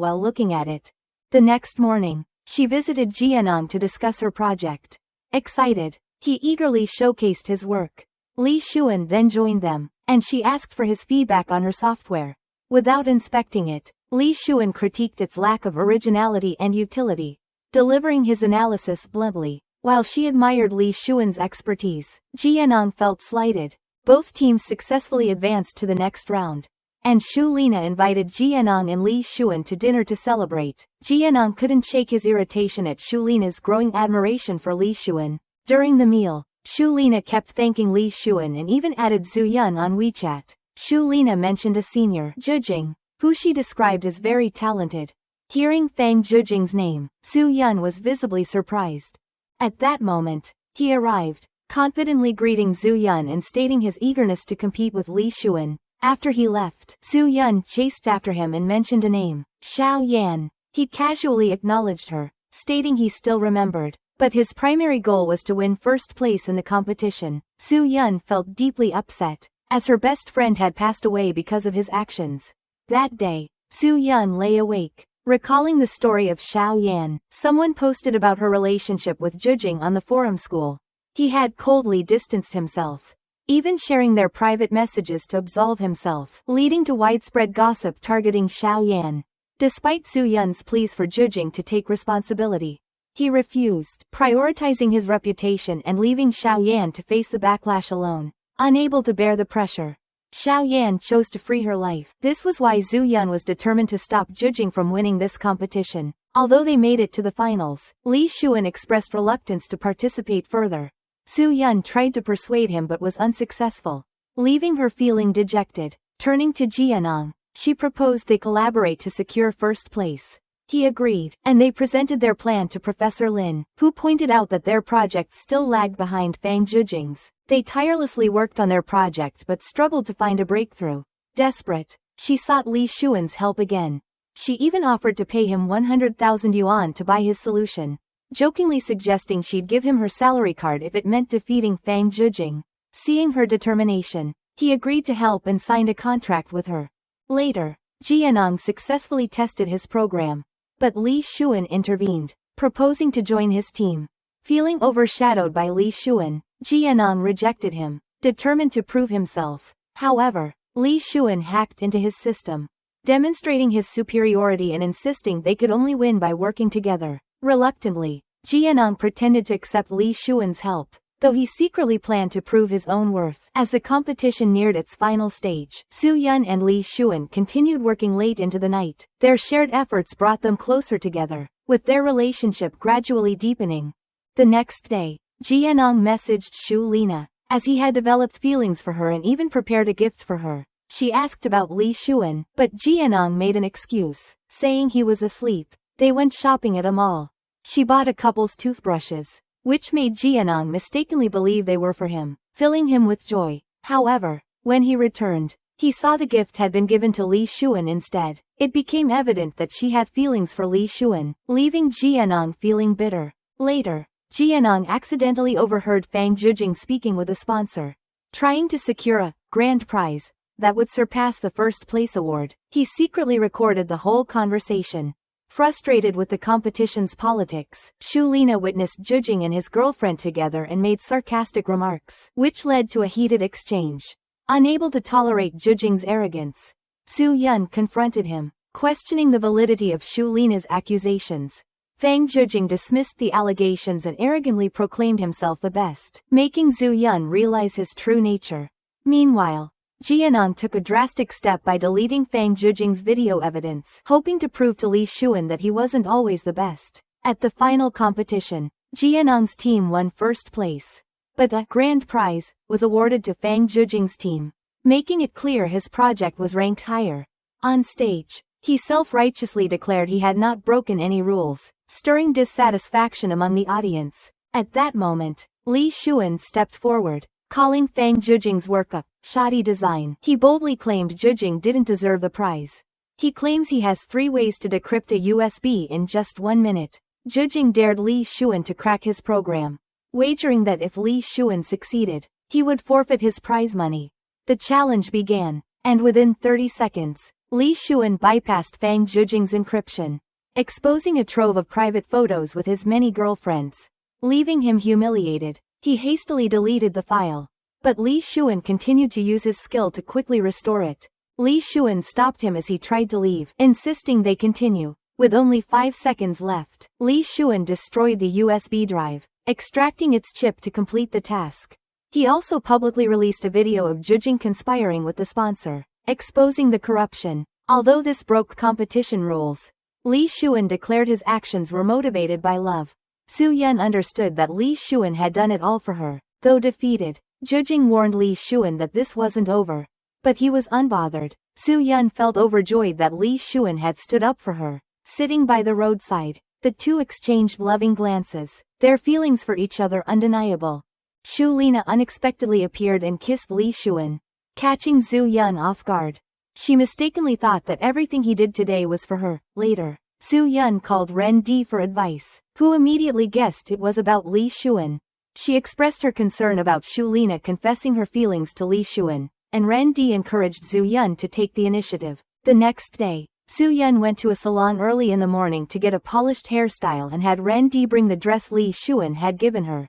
while looking at it. The next morning, she visited Jianong to discuss her project. Excited, he eagerly showcased his work. Li Xuan then joined them, and she asked for his feedback on her software. Without inspecting it, Li Xuan critiqued its lack of originality and utility, delivering his analysis bluntly. While she admired Li Xuan's expertise, Jianong felt slighted. Both teams successfully advanced to the next round, and Shu Lina invited Jianong and Li Xuan to dinner to celebrate. Jianong couldn't shake his irritation at Shu Lina's growing admiration for Li Xuan. During the meal, Shu Lina kept thanking Li Xuan and even added Zhu Yun on WeChat. Shu Lina mentioned a senior, Zhu Jing, who she described as very talented. Hearing Fang Zhujing's name, Zhu Yun was visibly surprised. At that moment, he arrived, confidently greeting Zhu Yun and stating his eagerness to compete with Li Xuan. After he left, Zhu Yun chased after him and mentioned a name, Xiao Yan. He casually acknowledged her, stating he still remembered, but his primary goal was to win first place in the competition. Zhu Yun felt deeply upset, as her best friend had passed away because of his actions. That day, Zhu Yun lay awake, recalling the story of Xiao Yan. Someone posted about her relationship with Zhu Jing on the forum school. He had coldly distanced himself, even sharing their private messages to absolve himself, leading to widespread gossip targeting Xiao Yan. Despite Zhu Yun's pleas for Zhu Jing to take responsibility, he refused, prioritizing his reputation and leaving Xiao Yan to face the backlash alone. Unable to bear the pressure, Xiao Yan chose to free her life. This was why Zhu Yun was determined to stop Zhu Jing from winning this competition. Although they made it to the finals, Li Xuan expressed reluctance to participate further. Zhu Yun tried to persuade him but was unsuccessful, leaving her feeling dejected. Turning to Jianong, she proposed they collaborate to secure first place. He agreed, and they presented their plan to Professor Lin, who pointed out that their project still lagged behind Fang Zhujing's. They tirelessly worked on their project but struggled to find a breakthrough. Desperate, she sought Li Xuan's help again. She even offered to pay him 100,000 yuan to buy his solution, jokingly suggesting she'd give him her salary card if it meant defeating Fang Zhujing. Seeing her determination, he agreed to help and signed a contract with her. Later, Jianong successfully tested his program, but Li Xuan intervened, proposing to join his team. Feeling overshadowed by Li Xuan, Jianong rejected him, determined to prove himself. However, Li Xuan hacked into his system, demonstrating his superiority and insisting they could only win by working together. Reluctantly, Jianong pretended to accept Li Xuan's help, though he secretly planned to prove his own worth. As the competition neared its final stage, Zhu Yun and Li Xuan continued working late into the night. Their shared efforts brought them closer together, with their relationship gradually deepening. The next day, Jianong messaged Shu Lina, as he had developed feelings for her and even prepared a gift for her. She asked about Li Xuan, but Jianong made an excuse, saying he was asleep. They went shopping at a mall. She bought a couple's toothbrushes, which made Jianong mistakenly believe they were for him, filling him with joy. However, when he returned, he saw the gift had been given to Li Xuan instead. It became evident that she had feelings for Li Xuan, leaving Jianong feeling bitter. Later, Jianong accidentally overheard Fang Zhujing speaking with a sponsor, trying to secure a grand prize that would surpass the first place award. He secretly recorded the whole conversation. Frustrated with the competition's politics, Shu Lina witnessed Zhujing and his girlfriend together and made sarcastic remarks, which led to a heated exchange. Unable to tolerate Jujing's arrogance, Su Yun confronted him, questioning the validity of Shu Lina's accusations. Fang Jujing dismissed the allegations and arrogantly proclaimed himself the best, making Zhu Yun realize his true nature. Meanwhile, Jianong took a drastic step by deleting Fang Jujing's video evidence, hoping to prove to Li Xuan that he wasn't always the best. At the final competition, Jianong's team won first place, but a grand prize was awarded to Fang Jujing's team, making it clear his project was ranked higher. On stage, he self-righteously declared he had not broken any rules, stirring dissatisfaction among the audience. At that moment, Li Xuan stepped forward, calling Fang Jujing's work a shoddy design. He boldly claimed Jujing didn't deserve the prize. He claims he has 3 ways to decrypt a USB in just 1 minute. Jujing dared Li Xuan to crack his program, wagering that if Li Xuan succeeded, he would forfeit his prize money. The challenge began, and within 30 seconds, Li Xuan bypassed Fang Jujing's encryption, exposing a trove of private photos with his many girlfriends. Leaving him humiliated, he hastily deleted the file. But Li Xuan continued to use his skill to quickly restore it. Li Xuan stopped him as he tried to leave, insisting they continue. With only 5 seconds left, Li Xuan destroyed the USB drive, extracting its chip to complete the task. He also publicly released a video of Jujing conspiring with the sponsor, exposing the corruption. Although this broke competition rules, Li Xuan declared his actions were motivated by love. Su Yun understood that Li Xuan had done it all for her. Though defeated, Jujing warned Li Xuan that this wasn't over. But he was unbothered. Su Yun felt overjoyed that Li Xuan had stood up for her. Sitting by the roadside, the two exchanged loving glances, their feelings for each other undeniable. Shu Lina unexpectedly appeared and kissed Li Xuan, catching Zhu Yun off guard. She mistakenly thought that everything he did today was for her. Later, Su Yun called Ren Di for advice, who immediately guessed it was about Li Xuan. She expressed her concern about Shu Lina confessing her feelings to Li Xuan, and Ren Di encouraged Zhu Yun to take the initiative. The next day, Su Yun went to a salon early in the morning to get a polished hairstyle and had Ren Di bring the dress Li Xuan had given her.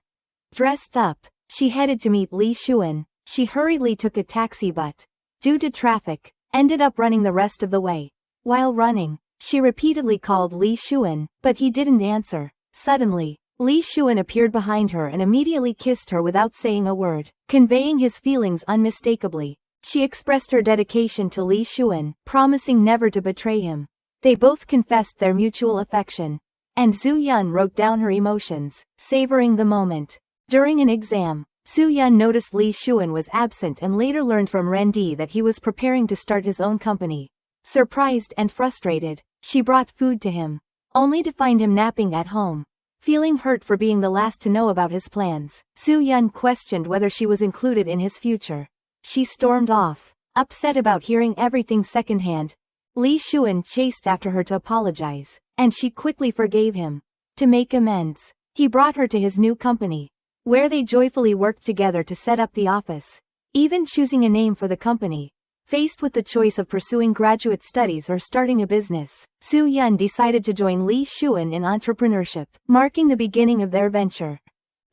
Dressed up, she headed to meet Li Xuan. She hurriedly took a taxi but, due to traffic, ended up running the rest of the way. While running, she repeatedly called Li Xuan, but he didn't answer. Suddenly, Li Xuan appeared behind her and immediately kissed her without saying a word, conveying his feelings unmistakably. She expressed her dedication to Li Xuan, promising never to betray him. They both confessed their mutual affection, and Zhu Yun wrote down her emotions, savoring the moment. During an exam, Su Yun noticed Li Xuan was absent and later learned from Ren Di that he was preparing to start his own company. Surprised and frustrated, she brought food to him, only to find him napping at home. Feeling hurt for being the last to know about his plans, Su Yun questioned whether she was included in his future. She stormed off, upset about hearing everything secondhand. Li Xuan chased after her to apologize, and she quickly forgave him. To make amends, he brought her to his new company, where they joyfully worked together to set up the office, even choosing a name for the company. Faced with the choice of pursuing graduate studies or starting a business, Su Yun decided to join Li Xuan in entrepreneurship, marking the beginning of their venture.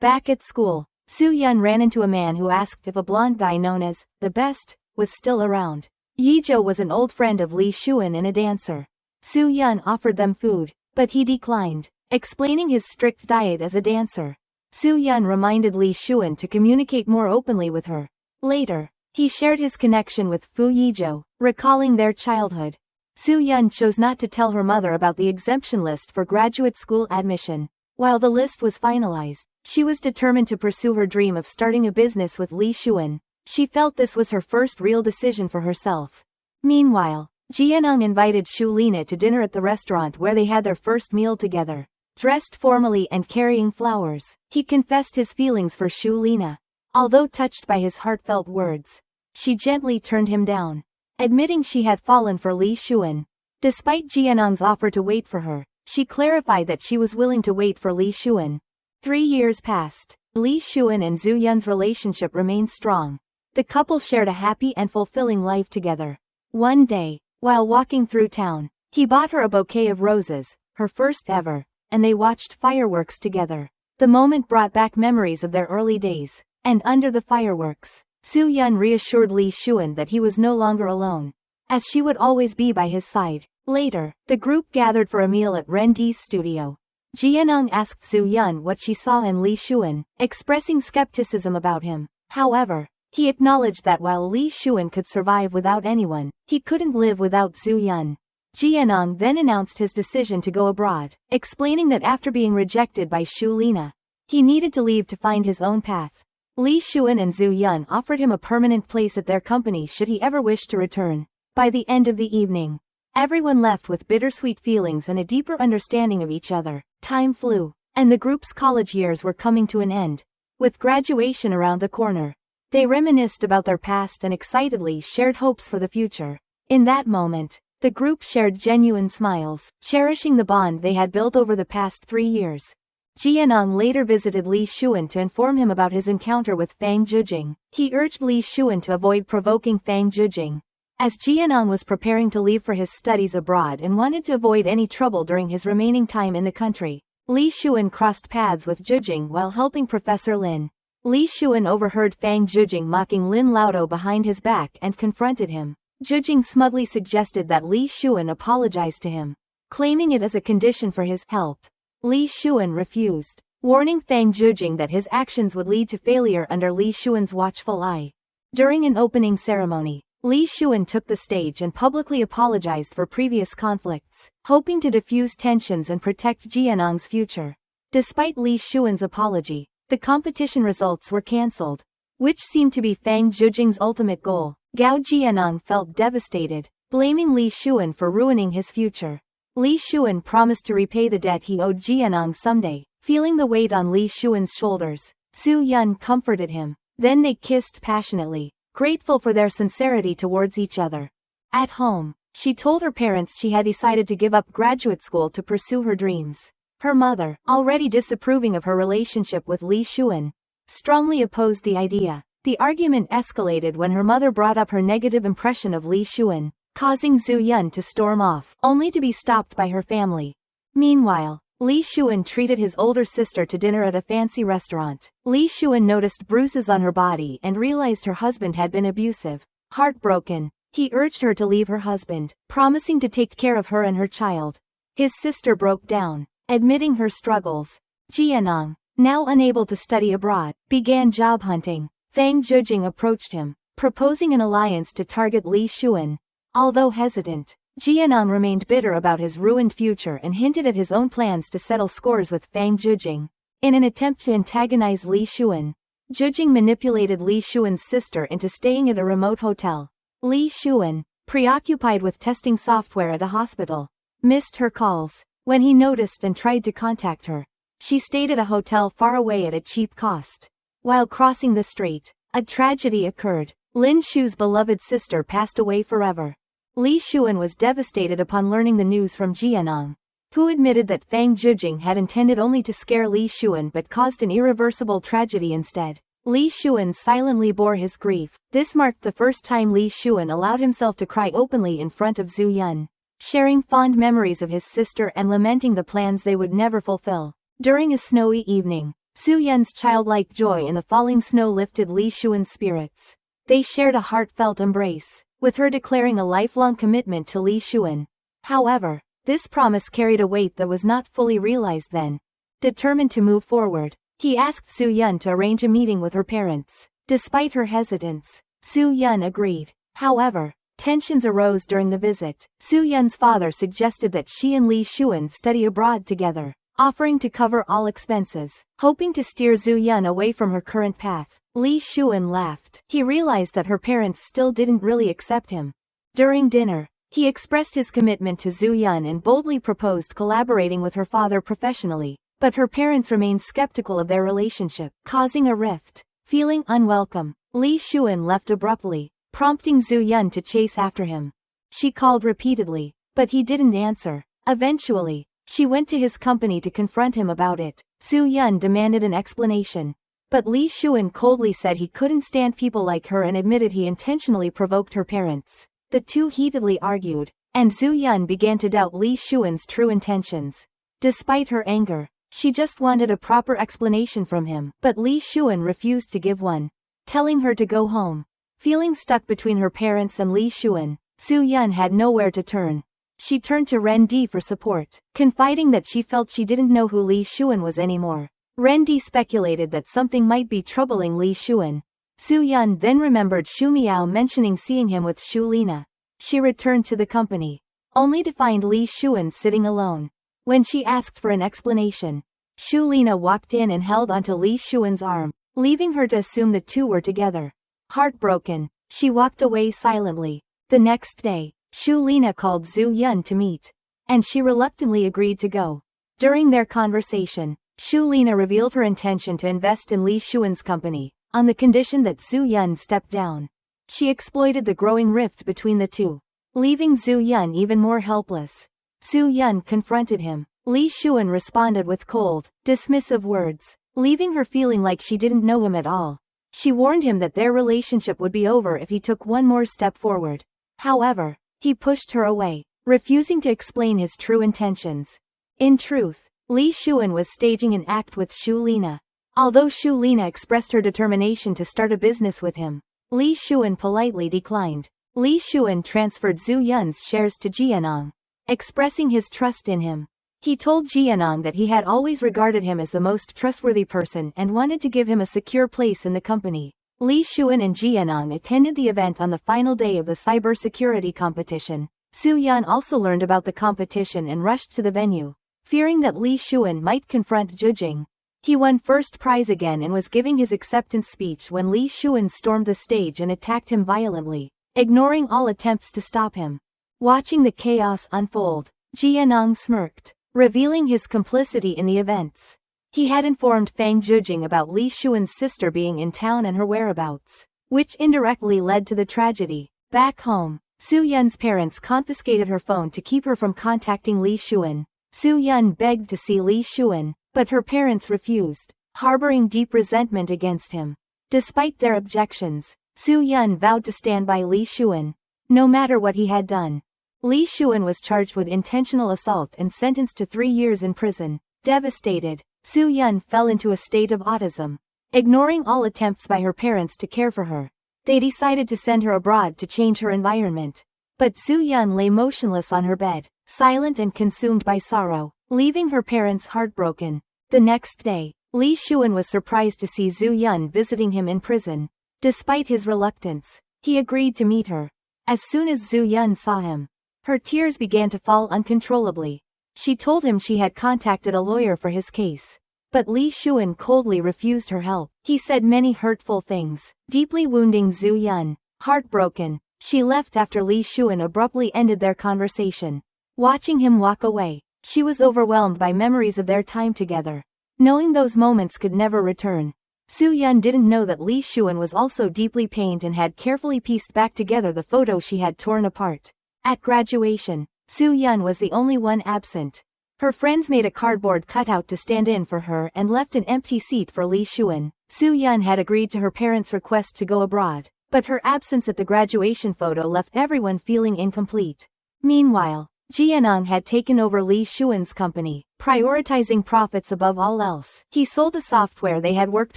Back at school, Su Yun ran into a man who asked if a blonde guy known as the best was still around. Yizhou was an old friend of Li Xuan and a dancer. Su Yun offered them food, but he declined, explaining his strict diet as a dancer. Su Yun reminded Li Xuan to communicate more openly with her. Later, he shared his connection with Fu Yizhou, recalling their childhood. Su Yun chose not to tell her mother about the exemption list for graduate school admission. While the list was finalized, she was determined to pursue her dream of starting a business with Li Xuan. She felt this was her first real decision for herself. Meanwhile, Jianong invited Shu Lina to dinner at the restaurant where they had their first meal together. Dressed formally and carrying flowers, he confessed his feelings for Shu Lina. Although touched by his heartfelt words, she gently turned him down, admitting she had fallen for Li Xuan. Despite Jianong's offer to wait for her, she clarified that she was willing to wait for Li Xuan. 3 years passed. Li Xuan and Zhu Yun's relationship remained strong. The couple shared a happy and fulfilling life together. One day, while walking through town, he bought her a bouquet of roses, her first ever, and they watched fireworks together. The moment brought back memories of their early days, and under the fireworks, Su-yeon reassured Lee Shun that he was no longer alone, as she would always be by his side. Later, the group gathered for a meal at Rendi's studio. Jianong asked Su-yeon what she saw in Lee Shun, expressing skepticism about him. However, he acknowledged that while Lee Shun could survive without anyone, he couldn't live without Su-yeon. Jianong then announced his decision to go abroad, explaining that after being rejected by Shu Lina, he needed to leave to find his own path. Lee Shun and Su-yeon offered him a permanent place at their company should he ever wish to return. By the end of the evening, everyone left with bittersweet feelings and a deeper understanding of each other. Time flew, and the group's college years were coming to an end. With graduation around the corner, they reminisced about their past and excitedly shared hopes for the future. In that moment, the group shared genuine smiles, cherishing the bond they had built over the past 3 years. Jianong later visited Lee Shun to inform him about his encounter with Fang Jujing. He urged Lee Shun to avoid provoking Fang Jujing, as Jianong was preparing to leave for his studies abroad and wanted to avoid any trouble during his remaining time in the country. Lee Shun crossed paths with Jujing while helping Professor Lin. Lee Shun overheard Fang Jujing mocking Lin Laudo behind his back and confronted him. Jujing smugly suggested that Lee Shun apologize to him, claiming it as a condition for his help. Lee Shun refused, warning Fang Jujing that his actions would lead to failure under Lee Shun's watchful eye. During an opening ceremony, Lee Shun took the stage and publicly apologized for previous conflicts, hoping to diffuse tensions and protect Jianong's future. Despite Lee Shun's apology, the competition results were cancelled, which seemed to be Fang Jujing's ultimate goal. Gao Jianong felt devastated, blaming Lee Shun for ruining his future. Lee Shun promised to repay the debt he owed Jianong someday. Feeling the weight on Lee Shun's shoulders, Su-yeon comforted him. Then they kissed passionately, grateful for their sincerity towards each other. At home, she told her parents she had decided to give up graduate school to pursue her dreams. Her mother, already disapproving of her relationship with Lee Shun, strongly opposed the idea. The argument escalated when her mother brought up her negative impression of Lee Shun, causing Su-yeon to storm off, only to be stopped by her family. Meanwhile, Lee Shun treated his older sister to dinner at a fancy restaurant. Lee Shun noticed bruises on her body and realized her husband had been abusive. Heartbroken, he urged her to leave her husband, promising to take care of her and her child. His sister broke down, admitting her struggles. Jianong, now unable to study abroad, began job hunting. Fang Jujing approached him, proposing an alliance to target Lee Shun. Although hesitant, Jianong remained bitter about his ruined future and hinted at his own plans to settle scores with Fang Jujing. In an attempt to antagonize Lee Shun, Jujing manipulated Lee Shun's sister into staying at a remote hotel. Lee Shun, preoccupied with testing software at a hospital, missed her calls. When he noticed and tried to contact her, she stayed at a hotel far away at a cheap cost. While crossing the street, a tragedy occurred. Lin Shu's beloved sister passed away forever. Lee Shun was devastated upon learning the news from Jianong, who admitted that Fang Jujing had intended only to scare Lee Shun but caused an irreversible tragedy instead. Lee Shun silently bore his grief. This marked the first time Lee Shun allowed himself to cry openly in front of Su-yeon, sharing fond memories of his sister and lamenting the plans they would never fulfill. During a snowy evening, Su-yeon's childlike joy in the falling snow lifted Lee Shun's spirits. They shared a heartfelt embrace, with her declaring a lifelong commitment to Lee Shun. However, this promise carried a weight that was not fully realized then. Determined to move forward, he asked Su-yeon to arrange a meeting with her parents. Despite her hesitance, Su-yeon agreed. However, tensions arose during the visit. Su-yeon's father suggested that she and Lee Shun study abroad together, offering to cover all expenses. Hoping to steer Su-yeon away from her current path, Lee Shun laughed. He realized that her parents still didn't really accept him. During dinner, he expressed his commitment to Su-yeon and boldly proposed collaborating with her father professionally, but her parents remained skeptical of their relationship, causing a rift. Feeling unwelcome, Lee Shun left abruptly, prompting Su-yeon to chase after him. She called repeatedly, but he didn't answer. Eventually, she went to his company to confront him about it. Su-yeon demanded an explanation, but Lee Shun coldly said he couldn't stand people like her and admitted he intentionally provoked her parents. The two heatedly argued, and Su-yeon began to doubt Lee Shun's true intentions. Despite her anger, she just wanted a proper explanation from him, but Lee Shun refused to give one. telling her to go home. Feeling stuck between her parents and Li Xuan, Su-yeon had nowhere to turn. She turned to Ren Di for support, confiding that she felt she didn't know who Li Xuan was anymore. Ren Di speculated that something might be troubling Li Xuan. Su-yeon then remembered Xu Miao mentioning seeing him with Xu Lina. She returned to the company, only to find Li Xuan sitting alone. When she asked for an explanation, Xu Lina walked in and held onto Li Xuan's arm, leaving her to assume the two were together. Heartbroken, she walked away silently. The next day, Xu Lina called Zhu Yun to meet, and she reluctantly agreed to go. During their conversation, Xu Lina revealed her intention to invest in Li Xuan's company, on the condition that Zhu Yun stepped down. She exploited the growing rift between the two, leaving Zhu Yun even more helpless. Zhu Yun confronted him. Li Xuan responded with cold, dismissive words, leaving her feeling like she didn't know him at all. She warned him that their relationship would be over if he took one more step forward. However, he pushed her away, refusing to explain his true intentions. In truth, Li Xuan was staging an act with Xu Lina. Although Xu Lina expressed her determination to start a business with him, Li Xuan politely declined. Li Xuan transferred Zhu Yun's shares to Jianong, expressing his trust in him. He told Jianong that he had always regarded him as the most trustworthy person and wanted to give him a secure place in the company. Li Xuan and Jianong attended the event on the final day of the cybersecurity competition. Su Yan also learned about the competition and rushed to the venue, fearing that Li Xuan might confront Zhu Jing. He won first prize again and was giving his acceptance speech when Li Xuan stormed the stage and attacked him violently, ignoring all attempts to stop him. Watching the chaos unfold, Jianong smirked, revealing his complicity in the events. He had informed Fang Zhujing about Li Xuan's sister being in town and her whereabouts, which indirectly led to the tragedy. Back home, Su Yun's parents confiscated her phone to keep her from contacting Li Xuan. Su Yun begged to see Li Xuan, but her parents refused, harboring deep resentment against him. Despite their objections, Su Yun vowed to stand by Li Xuan, no matter what he had done. Li Xuan was charged with intentional assault and sentenced to 3 years in prison. Devastated, Su Yun fell into a state of autism. Ignoring all attempts by her parents to care for her, they decided to send her abroad to change her environment. But Su Yun lay motionless on her bed, silent and consumed by sorrow, leaving her parents heartbroken. The next day, Li Xuan was surprised to see Zhu Yun visiting him in prison. Despite his reluctance, he agreed to meet her. As soon as Zhu Yun saw him, her tears began to fall uncontrollably. She told him she had contacted a lawyer for his case, but Li Xuan coldly refused her help. He said many hurtful things, deeply wounding Zhu Yun. Heartbroken, she left after Li Xuan abruptly ended their conversation. Watching him walk away, she was overwhelmed by memories of their time together, knowing those moments could never return. Su Yun didn't know that Li Xuan was also deeply pained and had carefully pieced back together the photo she had torn apart. At graduation, Su Yun was the only one absent. Her friends made a cardboard cutout to stand in for her and left an empty seat for Li Xuan. Su Yun had agreed to her parents' request to go abroad, but her absence at the graduation photo left everyone feeling incomplete. Meanwhile, Jianong had taken over Li Xuan's company, prioritizing profits above all else. He sold the software they had worked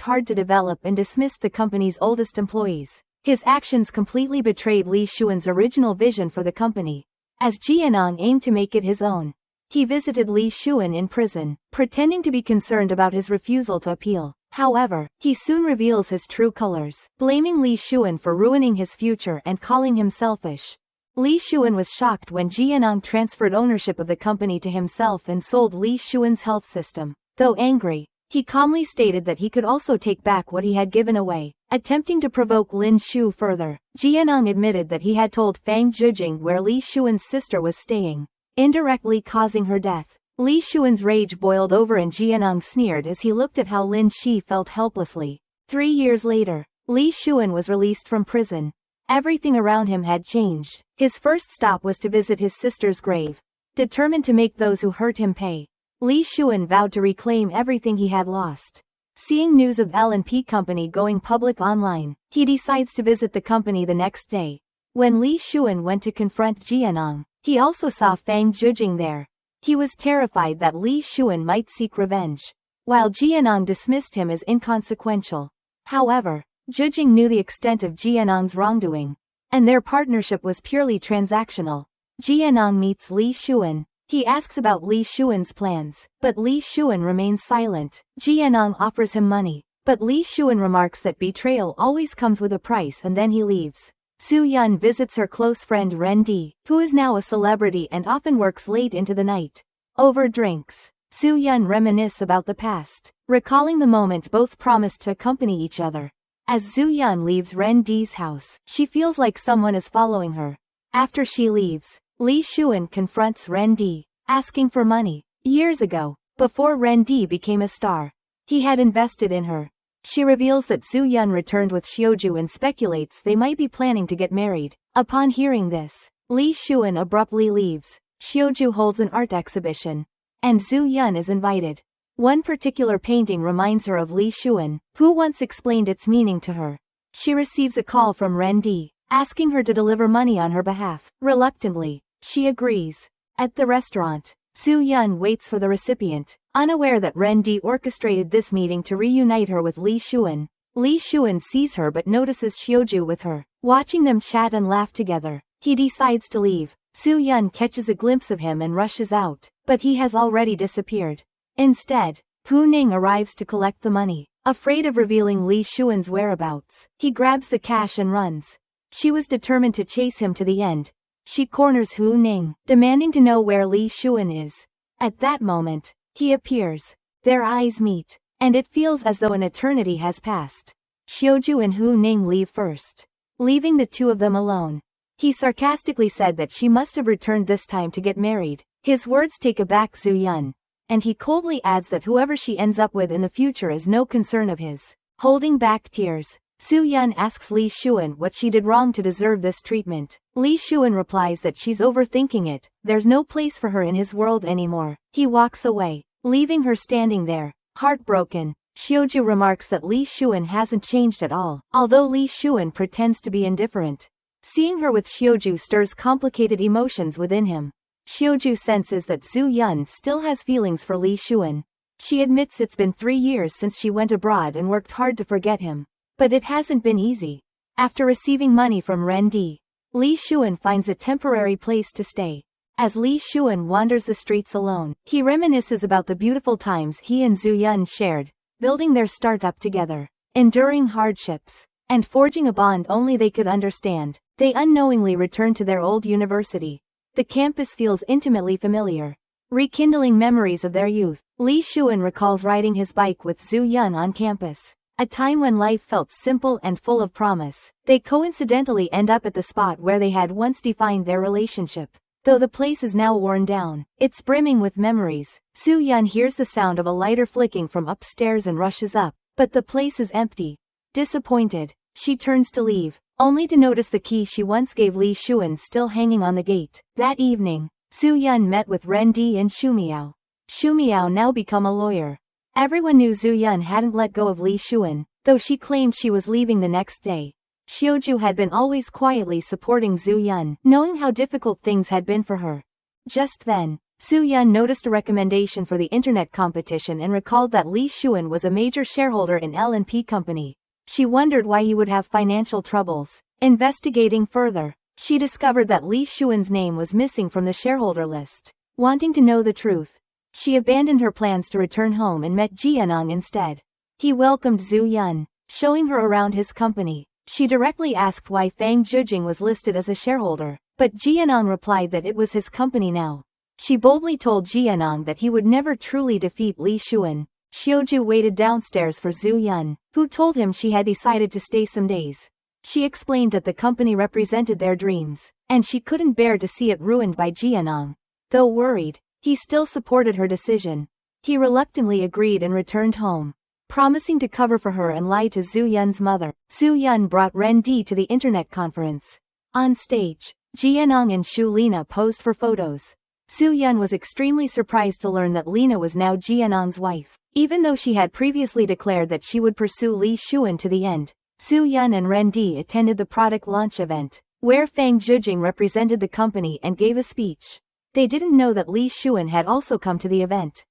hard to develop and dismissed the company's oldest employees. His actions completely betrayed Li Xuan's original vision for the company. As Jianong aimed to make it his own, he visited Li Xuan in prison, pretending to be concerned about his refusal to appeal. However, he soon reveals his true colors, blaming Li Xuan for ruining his future and calling him selfish. Li Xuan was shocked when Jianong transferred ownership of the company to himself and sold Li Xuan's health system. Though angry, he calmly stated that he could also take back what he had given away. Attempting to provoke Lin Shu further, Jianong admitted that he had told Fang Zhujing where Li Xuan's sister was staying, indirectly causing her death. Li Xuan's rage boiled over and Jianong sneered as he looked at how Lin Shi felt helplessly. 3 years later, Li Xuan was released from prison. Everything around him had changed. His first stop was to visit his sister's grave. Determined to make those who hurt him pay, Li Xuan vowed to reclaim everything he had lost. Seeing news of L&P company going public online, he decides to visit the company the next day. When Li Xuan went to confront Jianong, he also saw Fang Zhujing there. He was terrified that Li Xuan might seek revenge, while Jianong dismissed him as inconsequential. However, Jujing knew the extent of Jianong's wrongdoing, and their partnership was purely transactional. Jianong meets Li Xuan. He asks about Li Xuan's plans, but Li Xuan remains silent. Jianong offers him money, but Li Xuan remarks that betrayal always comes with a price, and then he leaves. Su Yun visits her close friend Ren Di, who is now a celebrity and often works late into the night. Over drinks, Su Yun reminisce about the past, recalling the moment both promised to accompany each other. As Su Yun leaves Ren Di's house, she feels like someone is following her. After she leaves, Li Xuan confronts Ren Di, asking for money. Years ago, before Ren Di became a star, he had invested in her. She reveals that Su Yun returned with Xiuju and speculates they might be planning to get married. Upon hearing this, Li Xuan abruptly leaves. Xiuju holds an art exhibition, and Su Yun is invited. One particular painting reminds her of Li Xuan, who once explained its meaning to her. She receives a call from Ren Di, asking her to deliver money on her behalf. Reluctantly, she agrees. At the restaurant, Su Yun waits for the recipient, unaware that Ren Di orchestrated this meeting to reunite her with Li Xuan. Li Xuan sees her but notices Xiuju with her. Watching them chat and laugh together, he decides to leave. Su Yun catches a glimpse of him and rushes out, but he has already disappeared. Instead, Hu Ning arrives to collect the money. Afraid of revealing Li Xuan's whereabouts, he grabs the cash and runs. She was determined to chase him to the end. She corners Hu Ning, demanding to know where Li Xuan is. At that moment, he appears. Their eyes meet, and it feels as though an eternity has passed. Xiuju and Hu Ning leave first, leaving the two of them alone. He sarcastically said that she must have returned this time to get married. His words take aback Su Yun, and he coldly adds that whoever she ends up with in the future is no concern of his. Holding back tears, Su Yun asks Li Xuan what she did wrong to deserve this treatment. Li Xuan replies that she's overthinking it, there's no place for her in his world anymore. He walks away, leaving her standing there, heartbroken. Xiuju remarks that Li Xuan hasn't changed at all, although Li Xuan pretends to be indifferent. Seeing her with Xiuju stirs complicated emotions within him. Xiuju senses that Su Yun still has feelings for Li Xuan. She admits it's been 3 years since she went abroad and worked hard to forget him. But it hasn't been easy. After receiving money from Ren Di, Li Xuan finds a temporary place to stay. As Li Xuan wanders the streets alone, he reminisces about the beautiful times he and Su Yun shared, building their startup together, enduring hardships, and forging a bond only they could understand. They unknowingly return to their old university. The campus feels intimately familiar, rekindling memories of their youth. Li Xuan recalls riding his bike with Su Yun on campus, a time when life felt simple and full of promise. They coincidentally end up at the spot where they had once defined their relationship. Though the place is now worn down, it's brimming with memories. Su Yun hears the sound of a lighter flicking from upstairs and rushes up, but the place is empty. Disappointed, she turns to leave, only to notice the key she once gave Li Xuan still hanging on the gate. That evening, Su Yun met with Ren Di and Xu Miao. Xu Miao now become a lawyer. Everyone knew Su Yun hadn't let go of Li Xuan, though she claimed she was leaving the next day. Xiuju had been always quietly supporting Su Yun, knowing how difficult things had been for her. Just then, Su Yun noticed a recommendation for the internet competition and recalled that Li Xuan was a major shareholder in L&P Company. She wondered why he would have financial troubles. Investigating further, she discovered that Li Xuan's name was missing from the shareholder list. Wanting to know the truth, she abandoned her plans to return home and met Jianong instead. He welcomed Su Yun, showing her around his company. She directly asked why Fang Jujing was listed as a shareholder, but Jianong replied that it was his company now. She boldly told Jianong that he would never truly defeat Li Xuan. Xiuju waited downstairs for Su Yun, who told him she had decided to stay some days. She explained that the company represented their dreams, and she couldn't bear to see it ruined by Jianong. Though worried, he still supported her decision. He reluctantly agreed and returned home, promising to cover for her and lie to Su Yun's mother. Su Yun brought Ren Di to the internet conference. On stage, Jianong and Xu Lina posed for photos. Su Yun was extremely surprised to learn that Lina was now Jianong's wife. Even though she had previously declared that she would pursue Li Xuan to the end, Su Yun and Ren Di attended the product launch event, where Fang Jujing represented the company and gave a speech. They didn't know that Li Xuan had also come to the event.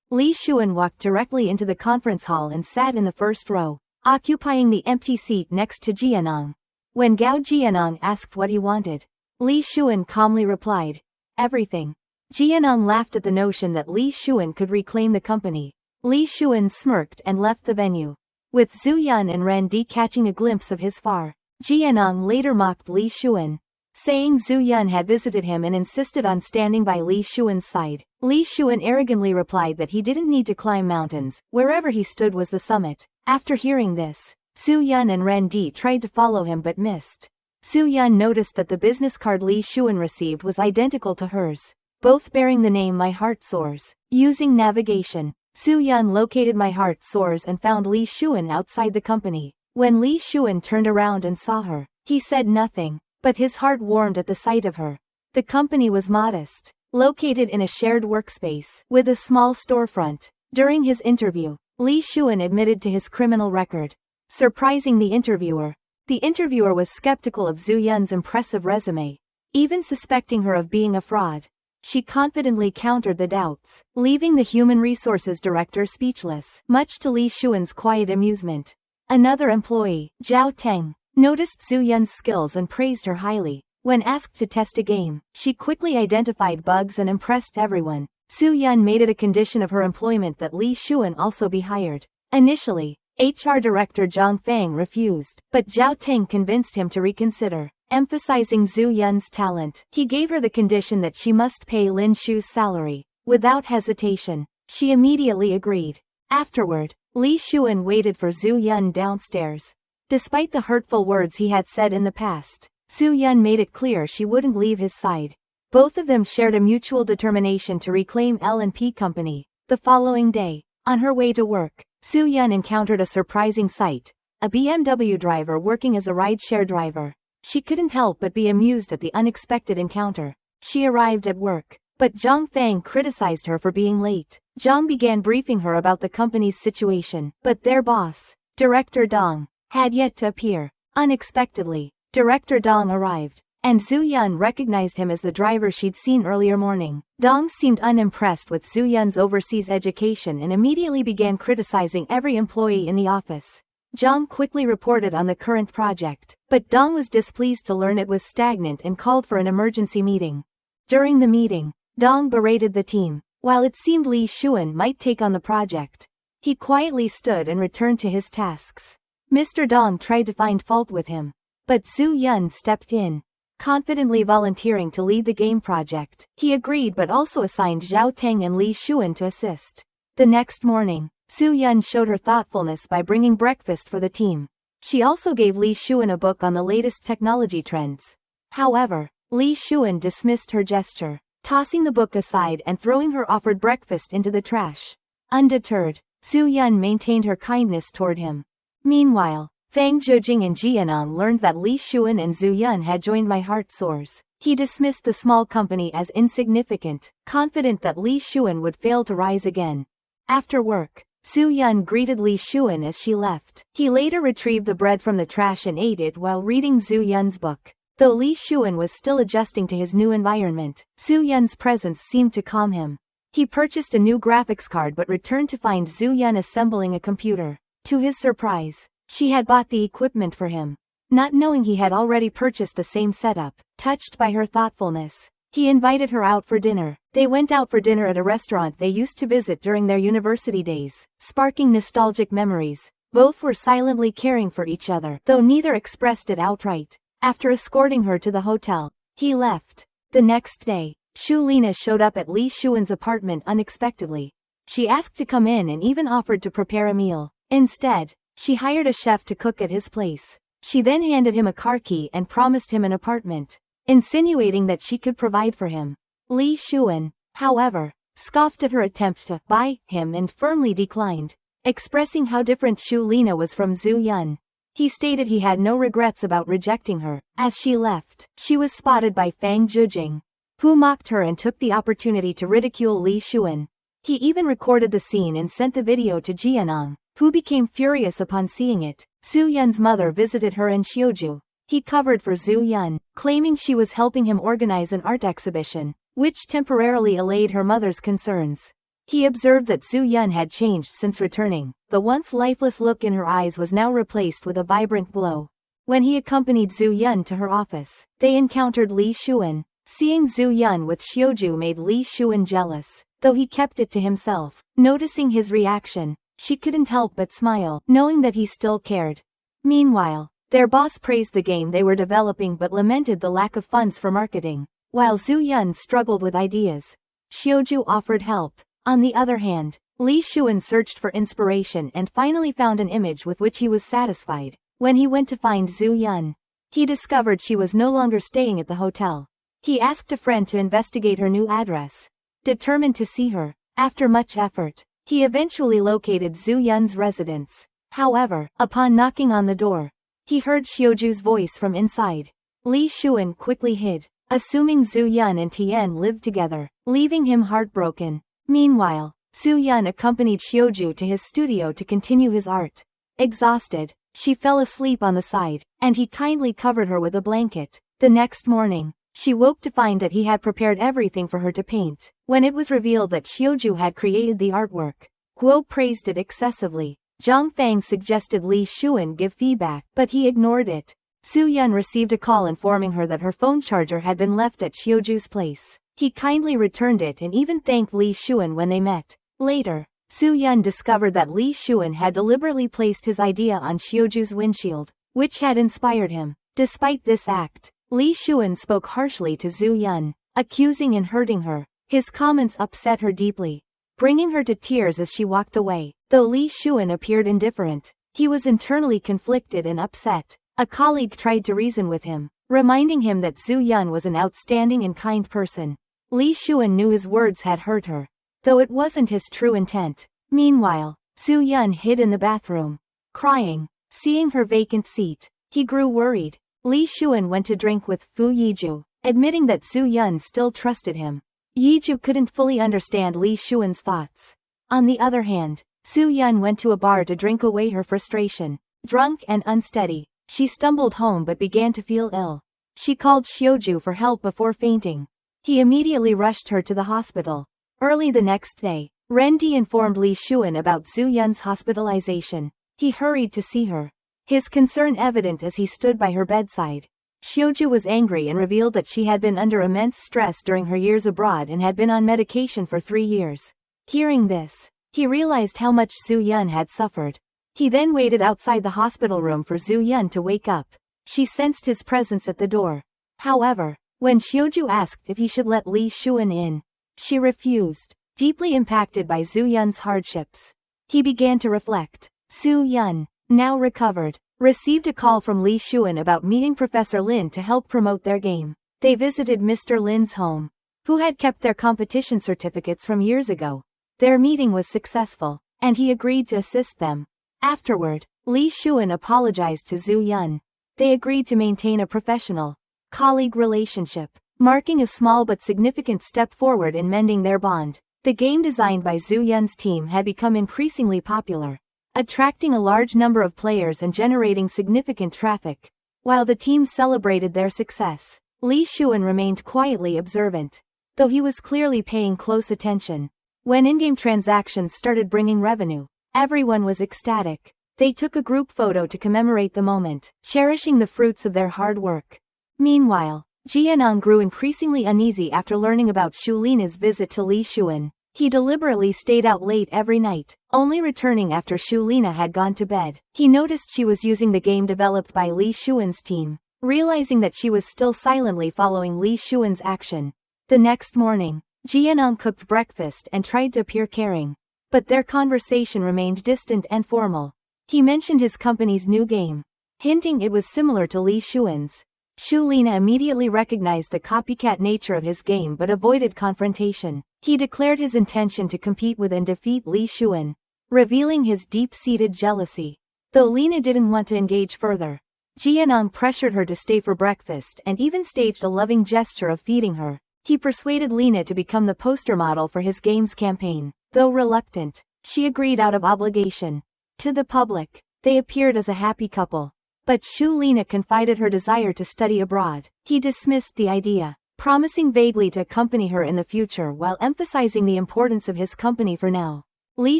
Li Xuan walked directly into the conference hall and sat in the first row. occupying the empty seat next to Jianong. When Gao Jianong asked what he wanted, Li Xuan calmly replied, "Everything." Jianong laughed at the notion that Li Xuan could reclaim the company. Li Xuan smirked and left the venue. With Zhu Yan and Ran Di catching a glimpse of his far, Jianong later mocked Li Xuan, saying Zhu Yan had visited him and insisted on standing by Li Xuan's side. Li Xuan arrogantly replied that he didn't need to climb mountains, wherever he stood was the summit. After hearing this, Zhu Yan and Ran Di tried to follow him but missed. Zhu Yan noticed that the business card Li Xuan received was identical to hers, both bearing the name My Heart Soars. Using navigation, Zhu Yan located My Heart Soars and found Li Xuan outside the company. When Li Xuan turned around and saw her, he said nothing, but his heart warmed at the sight of her. The company was modest, located in a shared workspace, with a small storefront. During his interview, Li Xuan admitted to his criminal record, surprising the interviewer. The interviewer was skeptical of Zhu Yan's impressive resume, even suspecting her of being a fraud. She confidently countered the doubts, leaving the human resources director speechless, much to Li Xuan's quiet amusement. Another employee, Zhao Teng, noticed Zhu Yan's skills and praised her highly. When asked to test a game, she quickly identified bugs and impressed everyone. Zhu Yan made it a condition of her employment that Li Xuan also be hired. Initially, HR Director Zhang Fang refused, but Zhao Teng convinced him to reconsider. Emphasizing Zhu Yan's talent, he gave her the condition that she must pay Lin Shu's salary. Without hesitation, she immediately agreed. Afterward, Li Xuan waited for Zhu Yan downstairs. Despite the hurtful words he had said in the past, Zhu Yan made it clear she wouldn't leave his side. Both of them shared a mutual determination to reclaim L&P Company. The following day, on her way to work, Zhu Yan encountered a surprising sight, a BMW driver working as a rideshare driver. She couldn't help but be amused at the unexpected encounter. She arrived at work, but Zhang Fang criticized her for being late. Zhang began briefing her about the company's situation, but their boss, Director Dong, had yet to appear. Unexpectedly, Director Dong arrived, and Zhu Yan recognized him as the driver she'd seen earlier morning. Dong seemed unimpressed with Zhu Yan's overseas education and immediately began criticizing every employee in the office. Zhang quickly reported on the current project, but Dong was displeased to learn it was stagnant and called for an emergency meeting. During the meeting, Dong berated the team. While it seemed Li Xuan might take on the project, he quietly stood and returned to his tasks. Mr. Dong tried to find fault with him, but Zhu Yan stepped in, confidently volunteering to lead the game project. He agreed but also assigned Zhao Teng and Li Xuan to assist. The next morning, Zhu Yan showed her thoughtfulness by bringing breakfast for the team. She also gave Li Xuan a book on the latest technology trends. However, Li Xuan dismissed her gesture, tossing the book aside and throwing her offered breakfast into the trash. Undeterred, Zhu Yan maintained her kindness toward him. Meanwhile, Fang Zhejing and Jianong learned that Li Xuan and Zhu Yan had joined My Heart Soars. He dismissed the small company as insignificant, confident that Li Xuan would fail to rise again. After work, Zhu Yan greeted Li Xuan as she left. He later retrieved the bread from the trash and ate it while reading Zhu Yan's book. Though Li Xuan was still adjusting to his new environment, Zhu Yan's presence seemed to calm him. He purchased a new graphics card but returned to find Zhu Yan assembling a computer. To his surprise, she had bought the equipment for him. Not knowing he had already purchased the same setup, touched by her thoughtfulness, he invited her out for dinner. They went out for dinner at a restaurant they used to visit during their university days, sparking nostalgic memories. Both were silently caring for each other, though neither expressed it outright. After escorting her to the hotel, he left. The next day, Shu Lina showed up at Li Xuan's apartment unexpectedly. She asked to come in and even offered to prepare a meal. Instead, she hired a chef to cook at his place. She then handed him a car key and promised him an apartment, insinuating that she could provide for him. Li Xuan, however, scoffed at her attempt to buy him and firmly declined, expressing how different Shu Lina was from Zhu Yan. He stated he had no regrets about rejecting her. As she left, she was spotted by Fang Zhejing, who mocked her and took the opportunity to ridicule Li Xuan. He even recorded the scene and sent the video to Jianong, who became furious upon seeing it. Zhu Yan's mother visited her in Xiuju. He covered for Zhu Yan, claiming she was helping him organize an art exhibition, which temporarily allayed her mother's concerns. He observed that Su Yun had changed since returning. The once lifeless look in her eyes was now replaced with a vibrant glow. When he accompanied Su Yun to her office, they encountered Li Xuan. Seeing Su Yun with Xiuju made Li Xuan jealous, though he kept it to himself. Noticing his reaction, she couldn't help but smile, knowing that he still cared. Meanwhile, their boss praised the game they were developing but lamented the lack of funds for marketing. While Su Yun struggled with ideas, Xiuju offered help. On the other hand, Li Xuan searched for inspiration and finally found an image with which he was satisfied. When he went to find Su Yun, he discovered she was no longer staying at the hotel. He asked a friend to investigate her new address. Determined to see her, after much effort, he eventually located Su Yun's residence. However, upon knocking on the door, he heard Xiuju's voice from inside. Li Xuan quickly hid, assuming Su Yun and Tian lived together, leaving him heartbroken. Meanwhile, Su Yun accompanied Xiuju to his studio to continue his art. Exhausted, she fell asleep on the side, and he kindly covered her with a blanket. The next morning, she woke to find that he had prepared everything for her to paint. When it was revealed that Xiuju had created the artwork, Guo praised it excessively. Zhang Fang suggested Li Xuan give feedback, but he ignored it. Su Yun received a call informing her that her phone charger had been left at Xiuju's place. He kindly returned it and even thanked Li Xuan when they met. Later, Su Yun discovered that Li Xuan had deliberately placed his idea on Xiuju's windshield, which had inspired him. Despite this act, Li Xuan spoke harshly to Su Yun, accusing and hurting her. His comments upset her deeply, bringing her to tears as she walked away. Though Li Xuan appeared indifferent, he was internally conflicted and upset. A colleague tried to reason with him, reminding him that Su Yun was an outstanding and kind person. Li Xuan knew his words had hurt her, though it wasn't his true intent. Meanwhile, Su Yun hid in the bathroom, crying. Seeing her vacant seat, he grew worried. Li Xuan went to drink with Fu Yiju, admitting that Su Yun still trusted him. Yiju couldn't fully understand Li Xuan's thoughts. On the other hand, Su Yun went to a bar to drink away her frustration. Drunk and unsteady, she stumbled home but began to feel ill. She called Xiuju for help before fainting. He immediately rushed her to the hospital. Early the next day, Ren Di informed Li Xuan about Su Yun's hospitalization. He hurried to see her, his concern evident as he stood by her bedside. Xiuju was angry and revealed that she had been under immense stress during her years abroad and had been on medication for 3 years. Hearing this, he realized how much Su Yun had suffered. He then waited outside the hospital room for Su Yun to wake up. She sensed his presence at the door. However, when Xiuju asked if he should let Li Xuan in, she refused. Deeply impacted by Su Yun's hardships, he began to reflect. Su Yun, now recovered, received a call from Li Xuan about meeting Professor Lin to help promote their game. They visited Mr. Lin's home, who had kept their competition certificates from years ago. Their meeting was successful, and he agreed to assist them. Afterward, Li Xuan apologized to Su Yun. They agreed to maintain a professional, colleague relationship, marking a small but significant step forward in mending their bond. The game designed by Su Yun's team had become increasingly popular, attracting a large number of players and generating significant traffic. While the team celebrated their success, Li Xuan remained quietly observant, though he was clearly paying close attention. When in-game transactions started bringing revenue, everyone was ecstatic. They took a group photo to commemorate the moment, cherishing the fruits of their hard work. Meanwhile, Jianong grew increasingly uneasy after learning about Shu Lina's visit to Li Xuan. He deliberately stayed out late every night, only returning after Shu Lina had gone to bed. He noticed she was using the game developed by Li Xuan's team, realizing that she was still silently following Li Xuan's action. The next morning, Jianong cooked breakfast and tried to appear caring, but their conversation remained distant and formal. He mentioned his company's new game, hinting it was similar to Li Xuan's. Shu Lina immediately recognized the copycat nature of his game but avoided confrontation. He declared his intention to compete with and defeat Li Xuan, revealing his deep-seated jealousy. Though Lina didn't want to engage further, Jianong pressured her to stay for breakfast and even staged a loving gesture of feeding her. He persuaded Lina to become the poster model for his game's campaign. Though reluctant, she agreed out of obligation. To the public, they appeared as a happy couple. But Shu Lina confided her desire to study abroad. He dismissed the idea, promising vaguely to accompany her in the future while emphasizing the importance of his company for now. Li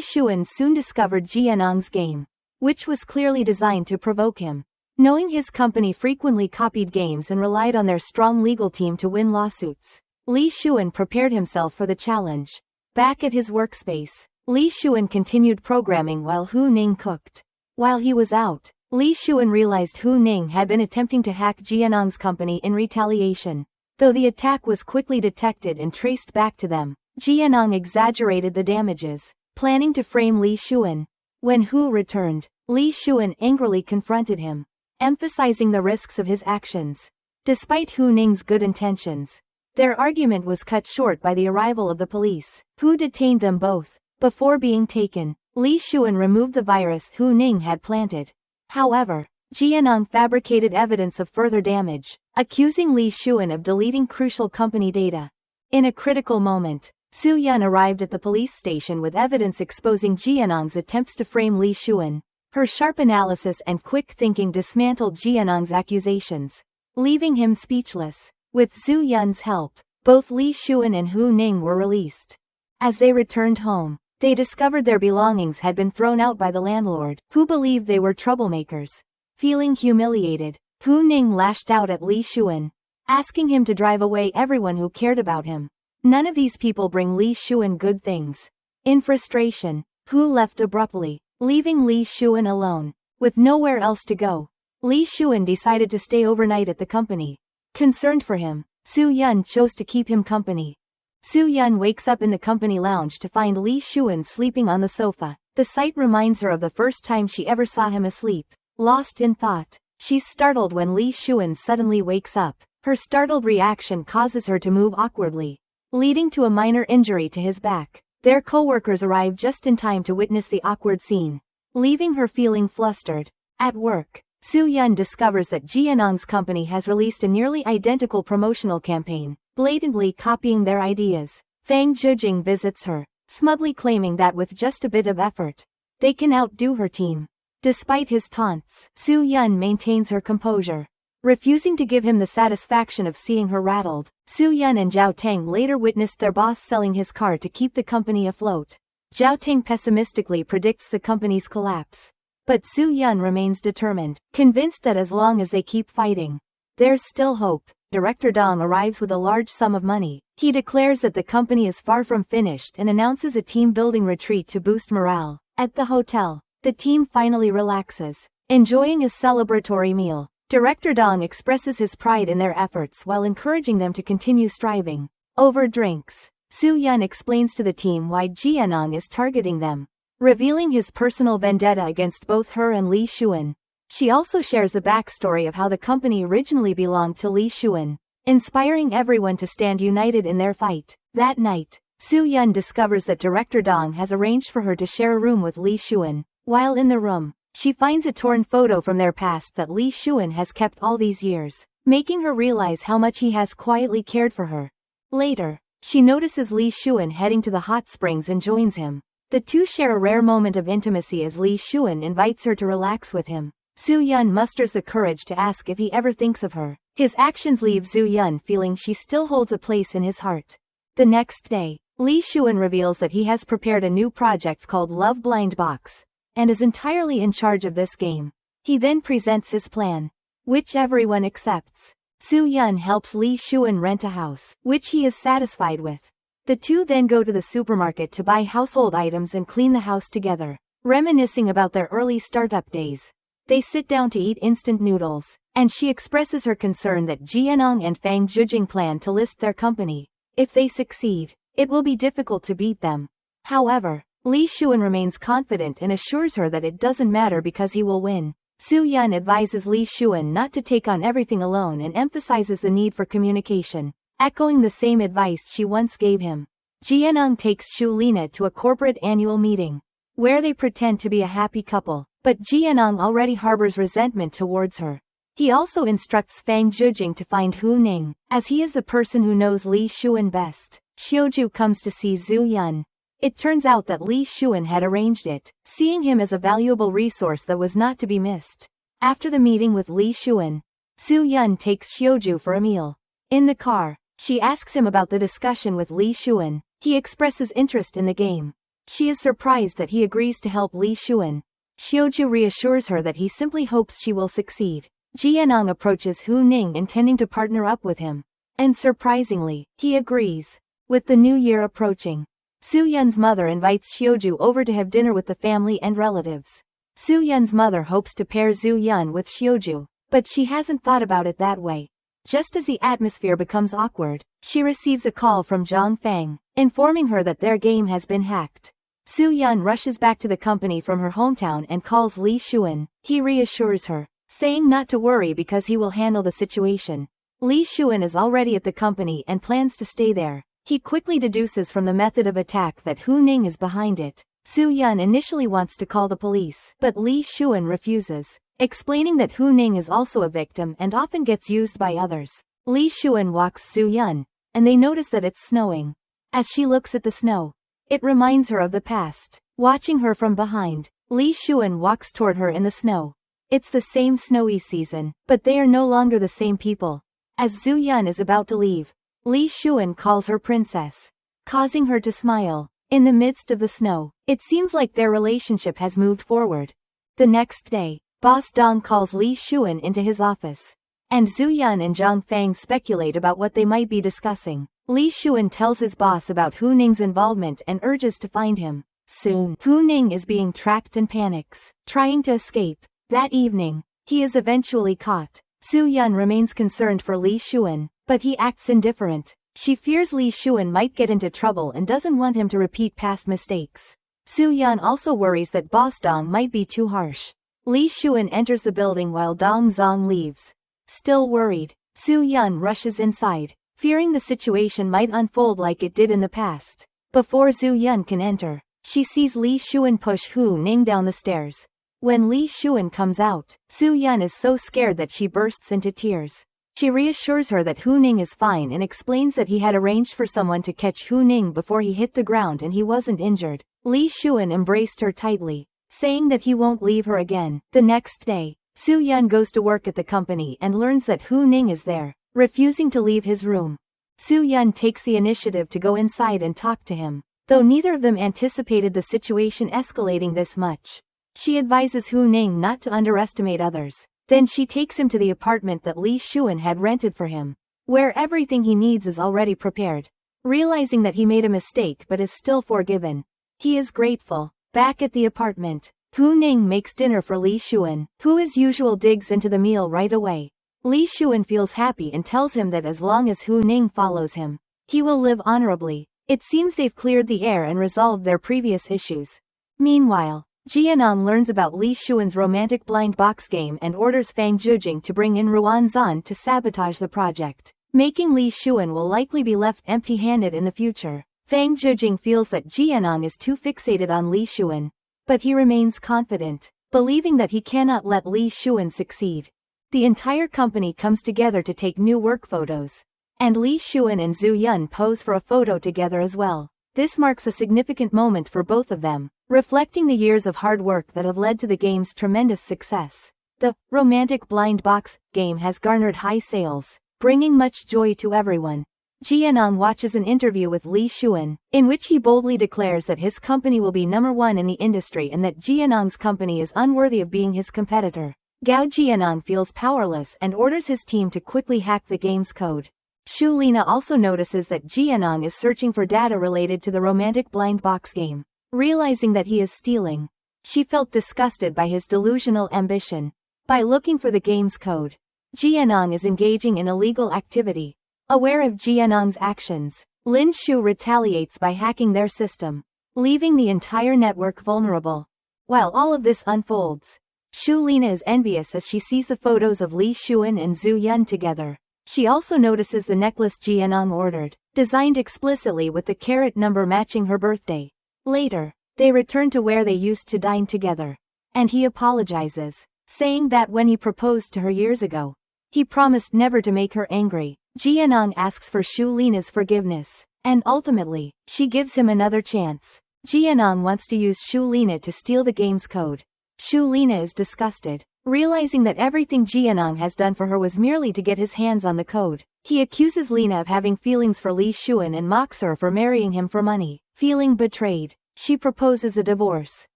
Xuan soon discovered Jianong's game, which was clearly designed to provoke him. Knowing his company frequently copied games and relied on their strong legal team to win lawsuits, Li Xuan prepared himself for the challenge. Back at his workspace, Li Xuan continued programming while Hu Ning cooked. While he was out, Li Xuan realized Hu Ning had been attempting to hack Jianong's company in retaliation. Though the attack was quickly detected and traced back to them, Jianong exaggerated the damages, planning to frame Li Xuan. When Hu returned, Li Xuan angrily confronted him, emphasizing the risks of his actions. Despite Hu Ning's good intentions, their argument was cut short by the arrival of the police, who detained them both. Before being taken, Li Xuan removed the virus Hu Ning had planted. However, Jianong fabricated evidence of further damage, accusing Li Xuan of deleting crucial company data. In a critical moment, Su Yun arrived at the police station with evidence exposing Jianong's attempts to frame Li Xuan. Her sharp analysis and quick thinking dismantled Jianong's accusations, leaving him speechless. With Su Yun's help, both Li Xuan and Hu Ning were released. As they returned home, they discovered their belongings had been thrown out by the landlord, who believed they were troublemakers. Feeling humiliated, Hu Ning lashed out at Li Xuan, asking him to drive away everyone who cared about him. None of these people bring Li Xuan good things. In frustration, Hu left abruptly, leaving Li Xuan alone. With nowhere else to go, Li Xuan decided to stay overnight at the company. Concerned for him, Su Yun chose to keep him company. Su Yun wakes up in the company lounge to find Li Xuan sleeping on the sofa. The sight reminds her of the first time she ever saw him asleep. Lost in thought, she's startled when Li Xuan suddenly wakes up. Her startled reaction causes her to move awkwardly, leading to a minor injury to his back. Their co-workers arrive just in time to witness the awkward scene, leaving her feeling flustered. At work, Su Yun discovers that Jianong's company has released a nearly identical promotional campaign, blatantly copying their ideas. Fang Zhijing visits her, smugly claiming that with just a bit of effort, they can outdo her team. Despite his taunts, Su Yun maintains her composure, refusing to give him the satisfaction of seeing her rattled. Su Yun and Zhao Teng later witnessed their boss selling his car to keep the company afloat. Zhao Teng pessimistically predicts the company's collapse, but Su Yun remains determined, convinced that as long as they keep fighting, there's still hope. Director Dong arrives with a large sum of money. He declares that the company is far from finished and announces a team-building retreat to boost morale. At the hotel, the team finally relaxes, enjoying a celebratory meal. Director Dong expresses his pride in their efforts while encouraging them to continue striving. Over drinks, Su Yun explains to the team why Jianong is targeting them, revealing his personal vendetta against both her and Li Xuan. She also shares the backstory of how the company originally belonged to Li Xuan, inspiring everyone to stand united in their fight. That night, Su Yun discovers that Director Dong has arranged for her to share a room with Li Xuan. While in the room, she finds a torn photo from their past that Li Xuan has kept all these years, making her realize how much he has quietly cared for her. Later, she notices Li Xuan heading to the hot springs and joins him. The two share a rare moment of intimacy as Li Xuan invites her to relax with him. Su Yun musters the courage to ask if he ever thinks of her. His actions leave Su Yun feeling she still holds a place in his heart. The next day, Li Xuan reveals that he has prepared a new project called Love Blind Box, and is entirely in charge of this game. He then presents his plan, which everyone accepts. Su Yun helps Li Xuan rent a house, which he is satisfied with. The two then go to the supermarket to buy household items and clean the house together. Reminiscing about their early startup days, they sit down to eat instant noodles, and she expresses her concern that Jianong and Fang Zhijing plan to list their company. If they succeed, it will be difficult to beat them. However, Li Xuan remains confident and assures her that it doesn't matter because he will win. Su Yun advises Li Xuan not to take on everything alone and emphasizes the need for communication, echoing the same advice she once gave him. Jianong takes Xu Lina to a corporate annual meeting, where they pretend to be a happy couple, but Jianong already harbors resentment towards her. He also instructs Fang Zhijing to find Hu Ning, as he is the person who knows Li Xuan best. Xiuju comes to see Su Yun. It turns out that Li Xuan had arranged it, seeing him as a valuable resource that was not to be missed. After the meeting with Li Xuan, Su Yun takes Xiuju for a meal. In the car, She asks him about the discussion with Li Xuan. He expresses interest in the game. She is surprised that he agrees to help Li Xuan. Xiuju reassures her that he simply hopes she will succeed. Jianong approaches Hu Ning intending to partner up with him. And surprisingly, he agrees. With the new year approaching, Su Yun's mother invites Xiuju over to have dinner with the family and relatives. Su Yun's mother hopes to pair Zhu Yun with Xiuju, but she hasn't thought about it that way. Just as the atmosphere becomes awkward, she receives a call from Zhang Fang, informing her that their game has been hacked. Su Yun rushes back to the company from her hometown and calls Li Xuan. He reassures her, saying not to worry because he will handle the situation. Li Xuan is already at the company and plans to stay there. He quickly deduces from the method of attack that Hu Ning is behind it. Su Yun initially wants to call the police, but Li Xuan refuses, explaining that Hu Ning is also a victim and often gets used by others. Li Xuan walks Su Yun, and they notice that it's snowing. As she looks at the snow, it reminds her of the past. Watching her from behind, Li Xuan walks toward her in the snow. It's the same snowy season, but they are no longer the same people. As Zhu Yun is about to leave, Li Xuan calls her princess, causing her to smile. In the midst of the snow, it seems like their relationship has moved forward. The next day, Boss Dong calls Li Xuan into his office, and Zhu Yun and Zhang Fang speculate about what they might be discussing. Li Xuan tells his boss about Hu Ning's involvement and urges to find him. Soon, Hu Ning is being tracked and panics, trying to escape. That evening, he is eventually caught. Su Yun remains concerned for Li Xuan, but he acts indifferent. She fears Li Xuan might get into trouble and doesn't want him to repeat past mistakes. Su Yun also worries that Boss Dong might be too harsh. Li Xuan enters the building while Dong Zong leaves. Still worried, Su Yun rushes inside, fearing the situation might unfold like it did in the past. Before Zhu Yun can enter, she sees Li Xuan push Hu Ning down the stairs. When Li Xuan comes out, Su Yun is so scared that she bursts into tears. She reassures her that Hu Ning is fine and explains that he had arranged for someone to catch Hu Ning before he hit the ground and he wasn't injured. Li Xuan embraced her tightly, saying that he won't leave her again. The next day, Su Yun goes to work at the company and learns that Hu Ning is there, refusing to leave his room. Su Yun takes the initiative to go inside and talk to him, though neither of them anticipated the situation escalating this much. She advises Hu Ning not to underestimate others. Then she takes him to the apartment that Li Xuan had rented for him, where everything he needs is already prepared. Realizing that he made a mistake but is still forgiven, he is grateful. Back at the apartment, Hu Ning makes dinner for Li Xuan, who as usual digs into the meal right away. Li Xuan feels happy and tells him that as long as Hu Ning follows him, he will live honorably. It seems they've cleared the air and resolved their previous issues. Meanwhile, Jianong learns about Li Xuan's romantic blind box game and orders Fang Zhijing to bring in Ruan Zan to sabotage the project, making Li Xuan will likely be left empty-handed in the future. Fang Zhijing feels that Jianong is too fixated on Li Xuan, but he remains confident, believing that he cannot let Li Xuan succeed. The entire company comes together to take new work photos, and Li Xuan and Zhu Yun pose for a photo together as well. This marks a significant moment for both of them, reflecting the years of hard work that have led to the game's tremendous success. The romantic blind box game has garnered high sales, bringing much joy to everyone. Jianong watches an interview with Li Xuan, in which he boldly declares that his company will be #1 in the industry and that Jianong's company is unworthy of being his competitor. Gao Jianong feels powerless and orders his team to quickly hack the game's code. Shu Lina also notices that Jianong is searching for data related to the romantic blind box game. Realizing that he is stealing, she felt disgusted by his delusional ambition. By looking for the game's code, Jianong is engaging in illegal activity. Aware of Jianong's actions, Lin Shu retaliates by hacking their system, leaving the entire network vulnerable. While all of this unfolds, Shu Lina is envious as she sees the photos of Li Xuan and Zhu Yun together. She also notices the necklace Jianong ordered, designed explicitly with the carat number matching her birthday. Later, they return to where they used to dine together, and he apologizes, saying that when he proposed to her years ago, he promised never to make her angry. Jianong asks for Shu Lina's forgiveness, and ultimately, she gives him another chance. Jianong wants to use Shu Lina to steal the game's code. Shu Lina is disgusted, Realizing that everything Jianong has done for her was merely to get his hands on the code, he accuses Lena of having feelings for Li Xuan and mocks her for marrying him for money. Feeling betrayed, she proposes a divorce.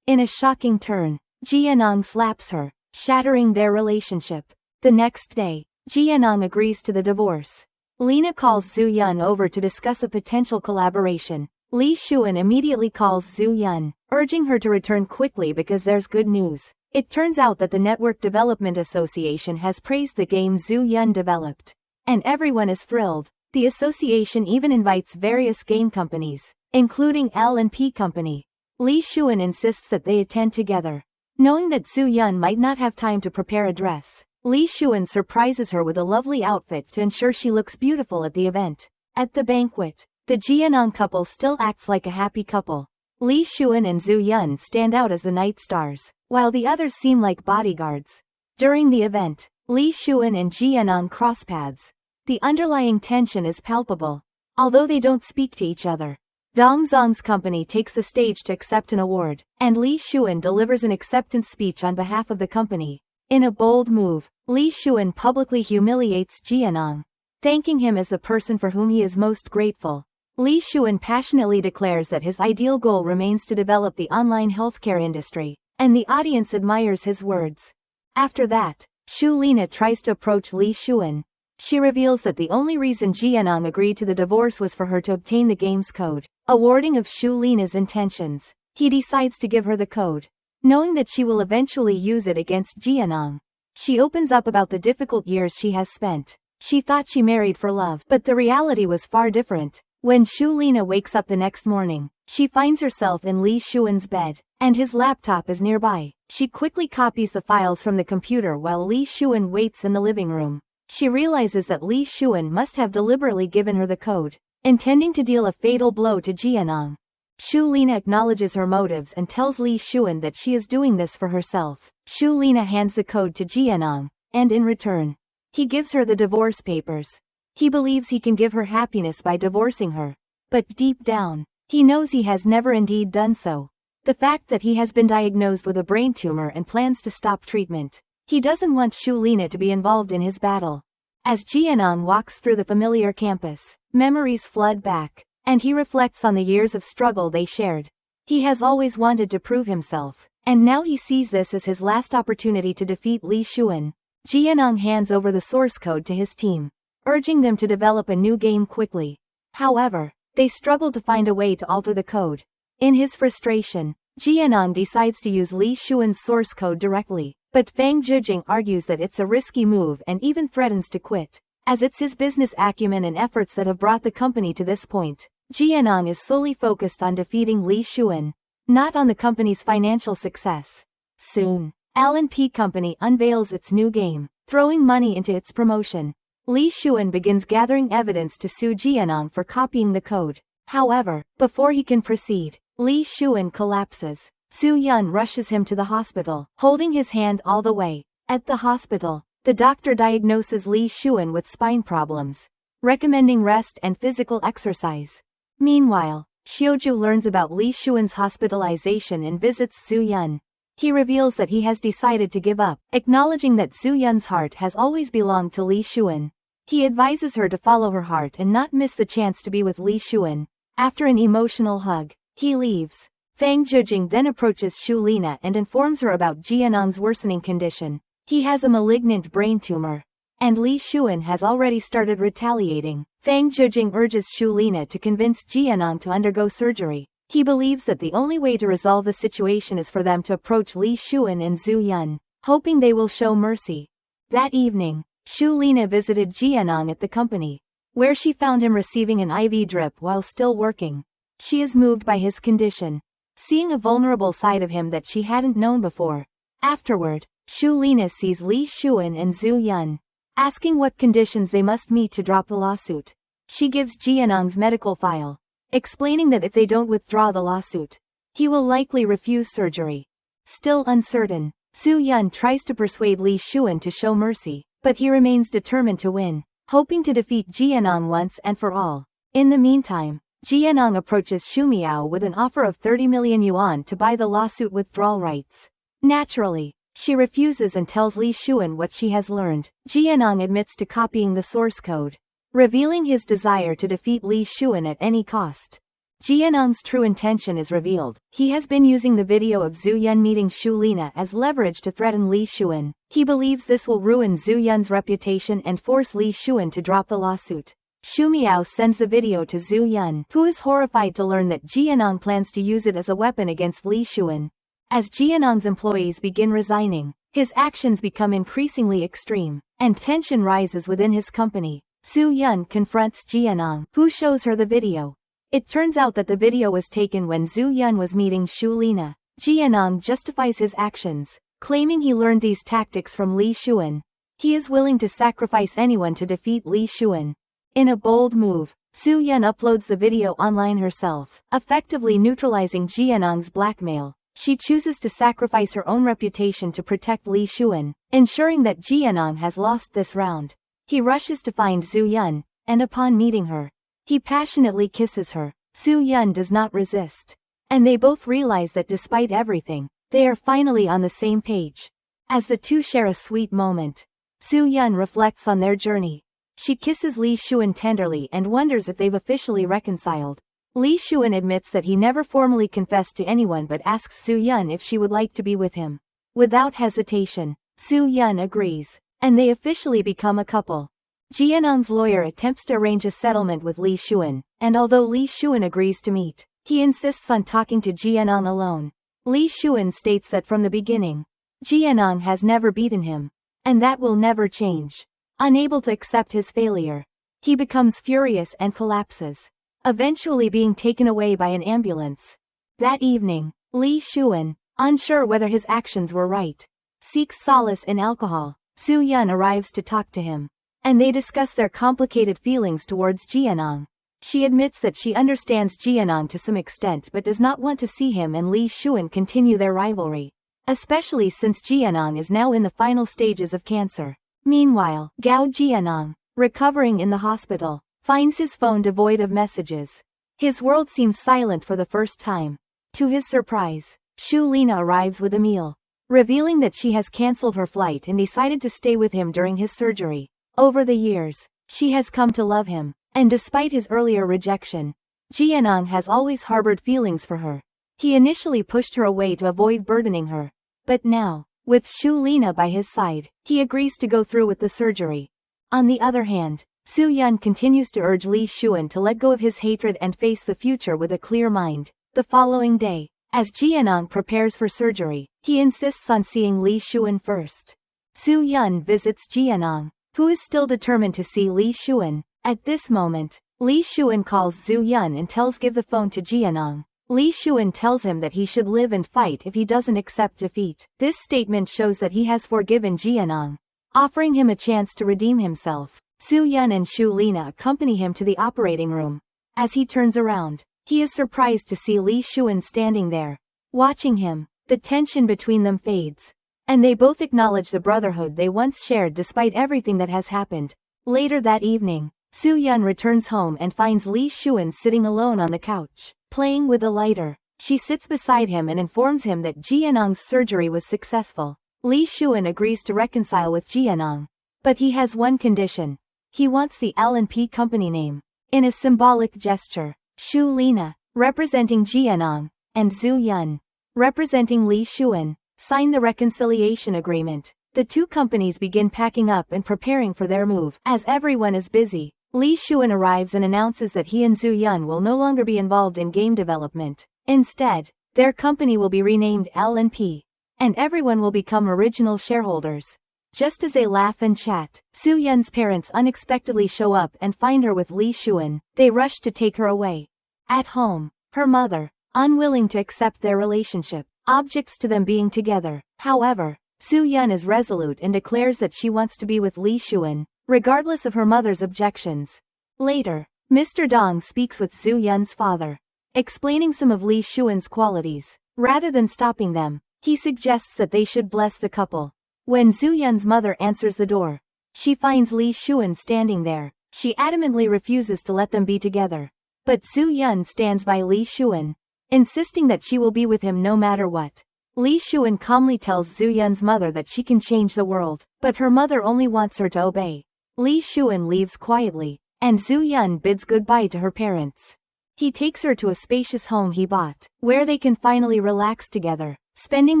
In a shocking turn, Jianong slaps her, shattering their relationship. The next day, Jianong agrees to the divorce. Lena calls Zhu Yun over to discuss a potential collaboration. Li Xuan immediately calls Zhu Yun, urging her to return quickly because there's good news. It turns out that the Network Development Association has praised the game Zhu Yun developed. And everyone is thrilled. The association even invites various game companies, including L&P Company. Li Xuan insists that they attend together. Knowing that Zhu Yun might not have time to prepare a dress, Li Xuan surprises her with a lovely outfit to ensure she looks beautiful at the event. At the banquet, the Jianong couple still acts like a happy couple. Li Xuan and Zhu Yun stand out as the night stars, while the others seem like bodyguards. During the event, Li Xuan and Jianong cross paths. The underlying tension is palpable, although they don't speak to each other. Dong Zong's company takes the stage to accept an award, and Li Xuan delivers an acceptance speech on behalf of the company. In a bold move, Li Xuan publicly humiliates Jianong, thanking him as the person for whom he is most grateful. Li Xuan passionately declares that his ideal goal remains to develop the online healthcare industry, and the audience admires his words. After that, Xu Lina tries to approach Li Xuan. She reveals that the only reason Jianong agreed to the divorce was for her to obtain the game's code. Awarding of Xu Lina's intentions, he decides to give her the code, knowing that she will eventually use it against Jianong. She opens up about the difficult years she has spent. She thought she married for love, but the reality was far different. When Xu Lina wakes up the next morning, she finds herself in Li Xuan's bed, and his laptop is nearby. She quickly copies the files from the computer while Li Xuan waits in the living room. She realizes that Li Xuan must have deliberately given her the code, intending to deal a fatal blow to Jianong. Xu Lina acknowledges her motives and tells Li Xuan that she is doing this for herself. Xu Lina hands the code to Jianong, and in return, he gives her the divorce papers. He believes he can give her happiness by divorcing her. But deep down, he knows he has never indeed done so. The fact that he has been diagnosed with a brain tumor and plans to stop treatment. He doesn't want Xu Lina to be involved in his battle. As Jianong walks through the familiar campus, memories flood back, and he reflects on the years of struggle they shared. He has always wanted to prove himself, and now he sees this as his last opportunity to defeat Li Xuan. Jianong hands over the source code to his team, urging them to develop a new game quickly. However, they struggle to find a way to alter the code. In his frustration, Jianong decides to use Li Xuan's source code directly, but Fang Zhijing argues that it's a risky move and even threatens to quit, as it's his business acumen and efforts that have brought the company to this point. Jianong is solely focused on defeating Li Xuan, not on the company's financial success. Soon, L&P Company unveils its new game, throwing money into its promotion. Li Xuan begins gathering evidence to sue Jianong for copying the code. However, before he can proceed, Li Xuan collapses. Zhu Yun rushes him to the hospital, holding his hand all the way. At the hospital, the doctor diagnoses Li Xuan with spine problems, recommending rest and physical exercise. Meanwhile, Xiaoju learns about Li Xuan's hospitalization and visits Zhu Yun. He reveals that he has decided to give up, acknowledging that Zhu Yun's heart has always belonged to Li Xuan. He advises her to follow her heart and not miss the chance to be with Li Xuan. After an emotional hug, he leaves. Fang Zhijing then approaches Xu Lina and informs her about Jianong's worsening condition. He has a malignant brain tumor, and Li Xuan has already started retaliating. Fang Zhijing urges Xu Lina to convince Jianong to undergo surgery. He believes that the only way to resolve the situation is for them to approach Li Xuan and Zhu Yun, hoping they will show mercy. That evening, Xu Lina visited Jianong at the company, where she found him receiving an IV drip while still working. She is moved by his condition, seeing a vulnerable side of him that she hadn't known before. Afterward, Xu Lina sees Li Xuan and Zhu Yun, asking what conditions they must meet to drop the lawsuit. She gives Jianong's medical file, explaining that if they don't withdraw the lawsuit, he will likely refuse surgery. Still uncertain, Zhu Yun tries to persuade Li Xuan to show mercy, but he remains determined to win, hoping to defeat Jianong once and for all. In the meantime, Jianong approaches Xu Miao with an offer of 30 million yuan to buy the lawsuit withdrawal rights. Naturally, She refuses and tells Li Xuan what she has learned. Jianong admits to copying the source code, revealing his desire to defeat Li Xuan at any cost. Jianong's true intention is revealed. He has been using the video of Zhu Yun meeting Shu Lina as leverage to threaten Li Xuan. He believes this will ruin Zhu Yun's reputation and force Li Xuan to drop the lawsuit. Xu Miao sends the video to Zhu Yun, who is horrified to learn that Jianong plans to use it as a weapon against Li Xuan. As Jianong's employees begin resigning, his actions become increasingly extreme, and tension rises within his company. Zhu Yun confronts Jianong, who shows her the video. It turns out that the video was taken when Zhu Yun was meeting Shu Lina. Jianong justifies his actions, claiming he learned these tactics from Li Xuan. He is willing to sacrifice anyone to defeat Li Xuan. In a bold move, Zhu Yun uploads the video online herself, effectively neutralizing Jianong's blackmail. She chooses to sacrifice her own reputation to protect Li Xuan, ensuring that Jianong has lost this round. He rushes to find Zhu Yun, and upon meeting her, he passionately kisses her. Zhu Yun does not resist, and they both realize that despite everything, they are finally on the same page. As the two share a sweet moment, Zhu Yun reflects on their journey. She kisses Li Xuan tenderly and wonders if they've officially reconciled. Li Xuan admits that he never formally confessed to anyone but asks Zhu Yun if she would like to be with him. Without hesitation, Zhu Yun agrees, and they officially become a couple. Jianong's lawyer attempts to arrange a settlement with Li Xuan, and although Li Xuan agrees to meet, he insists on talking to Jianong alone. Li Xuan states that from the beginning, Jianong has never beaten him, and that will never change. Unable to accept his failure, he becomes furious and collapses, eventually being taken away by an ambulance. That evening, Li Xuan, unsure whether his actions were right, seeks solace in alcohol. Zhu Yun arrives to talk to him, and they discuss their complicated feelings towards Jianong. She admits that she understands Jianong to some extent but does not want to see him and Li Xuan continue their rivalry, especially since Jianong is now in the final stages of cancer. Meanwhile, Gao Jianong, recovering in the hospital, finds his phone devoid of messages. His world seems silent for the first time. To his surprise, Shu Lina arrives with a meal, revealing that she has cancelled her flight and decided to stay with him during his surgery. Over the years, she has come to love him, and despite his earlier rejection, Jianong has always harbored feelings for her. He initially pushed her away to avoid burdening her, but now, with Shu Lina by his side, he agrees to go through with the surgery. On the other hand, Zhu Yun continues to urge Li Xuan to let go of his hatred and face the future with a clear mind. The following day, as Jianong prepares for surgery, he insists on seeing Li Xuan first. Zhu Yun visits Jianong, who is still determined to see Li Xuan. At this moment, Li Xuan calls Zhu Yun and give the phone to Jianong. Li Xuan tells him that he should live and fight if he doesn't accept defeat. This statement shows that he has forgiven Jianong, offering him a chance to redeem himself. Zhu Yun and Shu Lina accompany him to the operating room. As he turns around, he is surprised to see Li Xuan standing there. Watching him, the tension between them fades, and they both acknowledge the brotherhood they once shared despite everything that has happened. Later that evening, Zhu Yun returns home and finds Li Xuan sitting alone on the couch, playing with a lighter. She sits beside him and informs him that Jianong's surgery was successful. Li Xuan agrees to reconcile with Jianong, but he has one condition. He wants the L&P company name. In a symbolic gesture, Shu Lina, representing Jianong, and Zhu Yun, representing Li Xuan, sign the reconciliation agreement. The two companies begin packing up and preparing for their move. As everyone is busy, Li Xuan arrives and announces that he and Zhu Yun will no longer be involved in game development. Instead, their company will be renamed L&P, and everyone will become original shareholders. Just as they laugh and chat, Zhu Yun's parents unexpectedly show up and find her with Li Xuan. They rush to take her away. At home, her mother, unwilling to accept their relationship, objects to them being together. However, Zhu Yun is resolute and declares that she wants to be with Li Xuan, regardless of her mother's objections. Later, Mr. Dong speaks with Zhu Yun's father, explaining some of Li Xuan's qualities. Rather than stopping them, he suggests that they should bless the couple. When Zhu Yun's mother answers the door, she finds Li Xuan standing there. She adamantly refuses to let them be together. But Zhu Yun stands by Li Xuan, insisting that she will be with him no matter what. Lee Shuan calmly tells Zhu Yun's mother that she can change the world, but her mother only wants her to obey. Lee Shuan leaves quietly, and Zhu Yun bids goodbye to her parents. He takes her to a spacious home he bought, where they can finally relax together, spending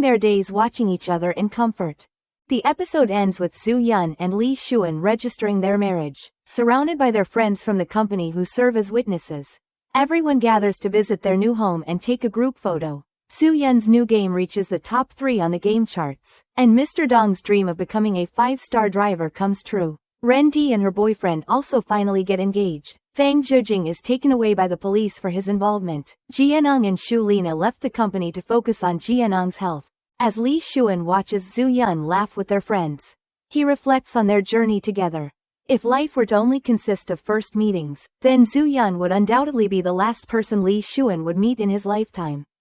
their days watching each other in comfort. The episode ends with Zhu Yun and Lee Shuan registering their marriage, surrounded by their friends from the company who serve as witnesses. Everyone gathers to visit their new home and take a group photo. Zhu Yun's new game reaches the top 3 on the game charts, and Mr. Dong's dream of becoming a 5-star driver comes true. Ren Di and her boyfriend also finally get engaged. Fang Zhejing is taken away by the police for his involvement. Jianeng and Xu Lina left the company to focus on Jianeng's health. As Lee Shuan watches Zhu Yun laugh with their friends, he reflects on their journey together. If life were to only consist of first meetings, then Zhu Yun would undoubtedly be the last person Lee Shuan would meet in his lifetime.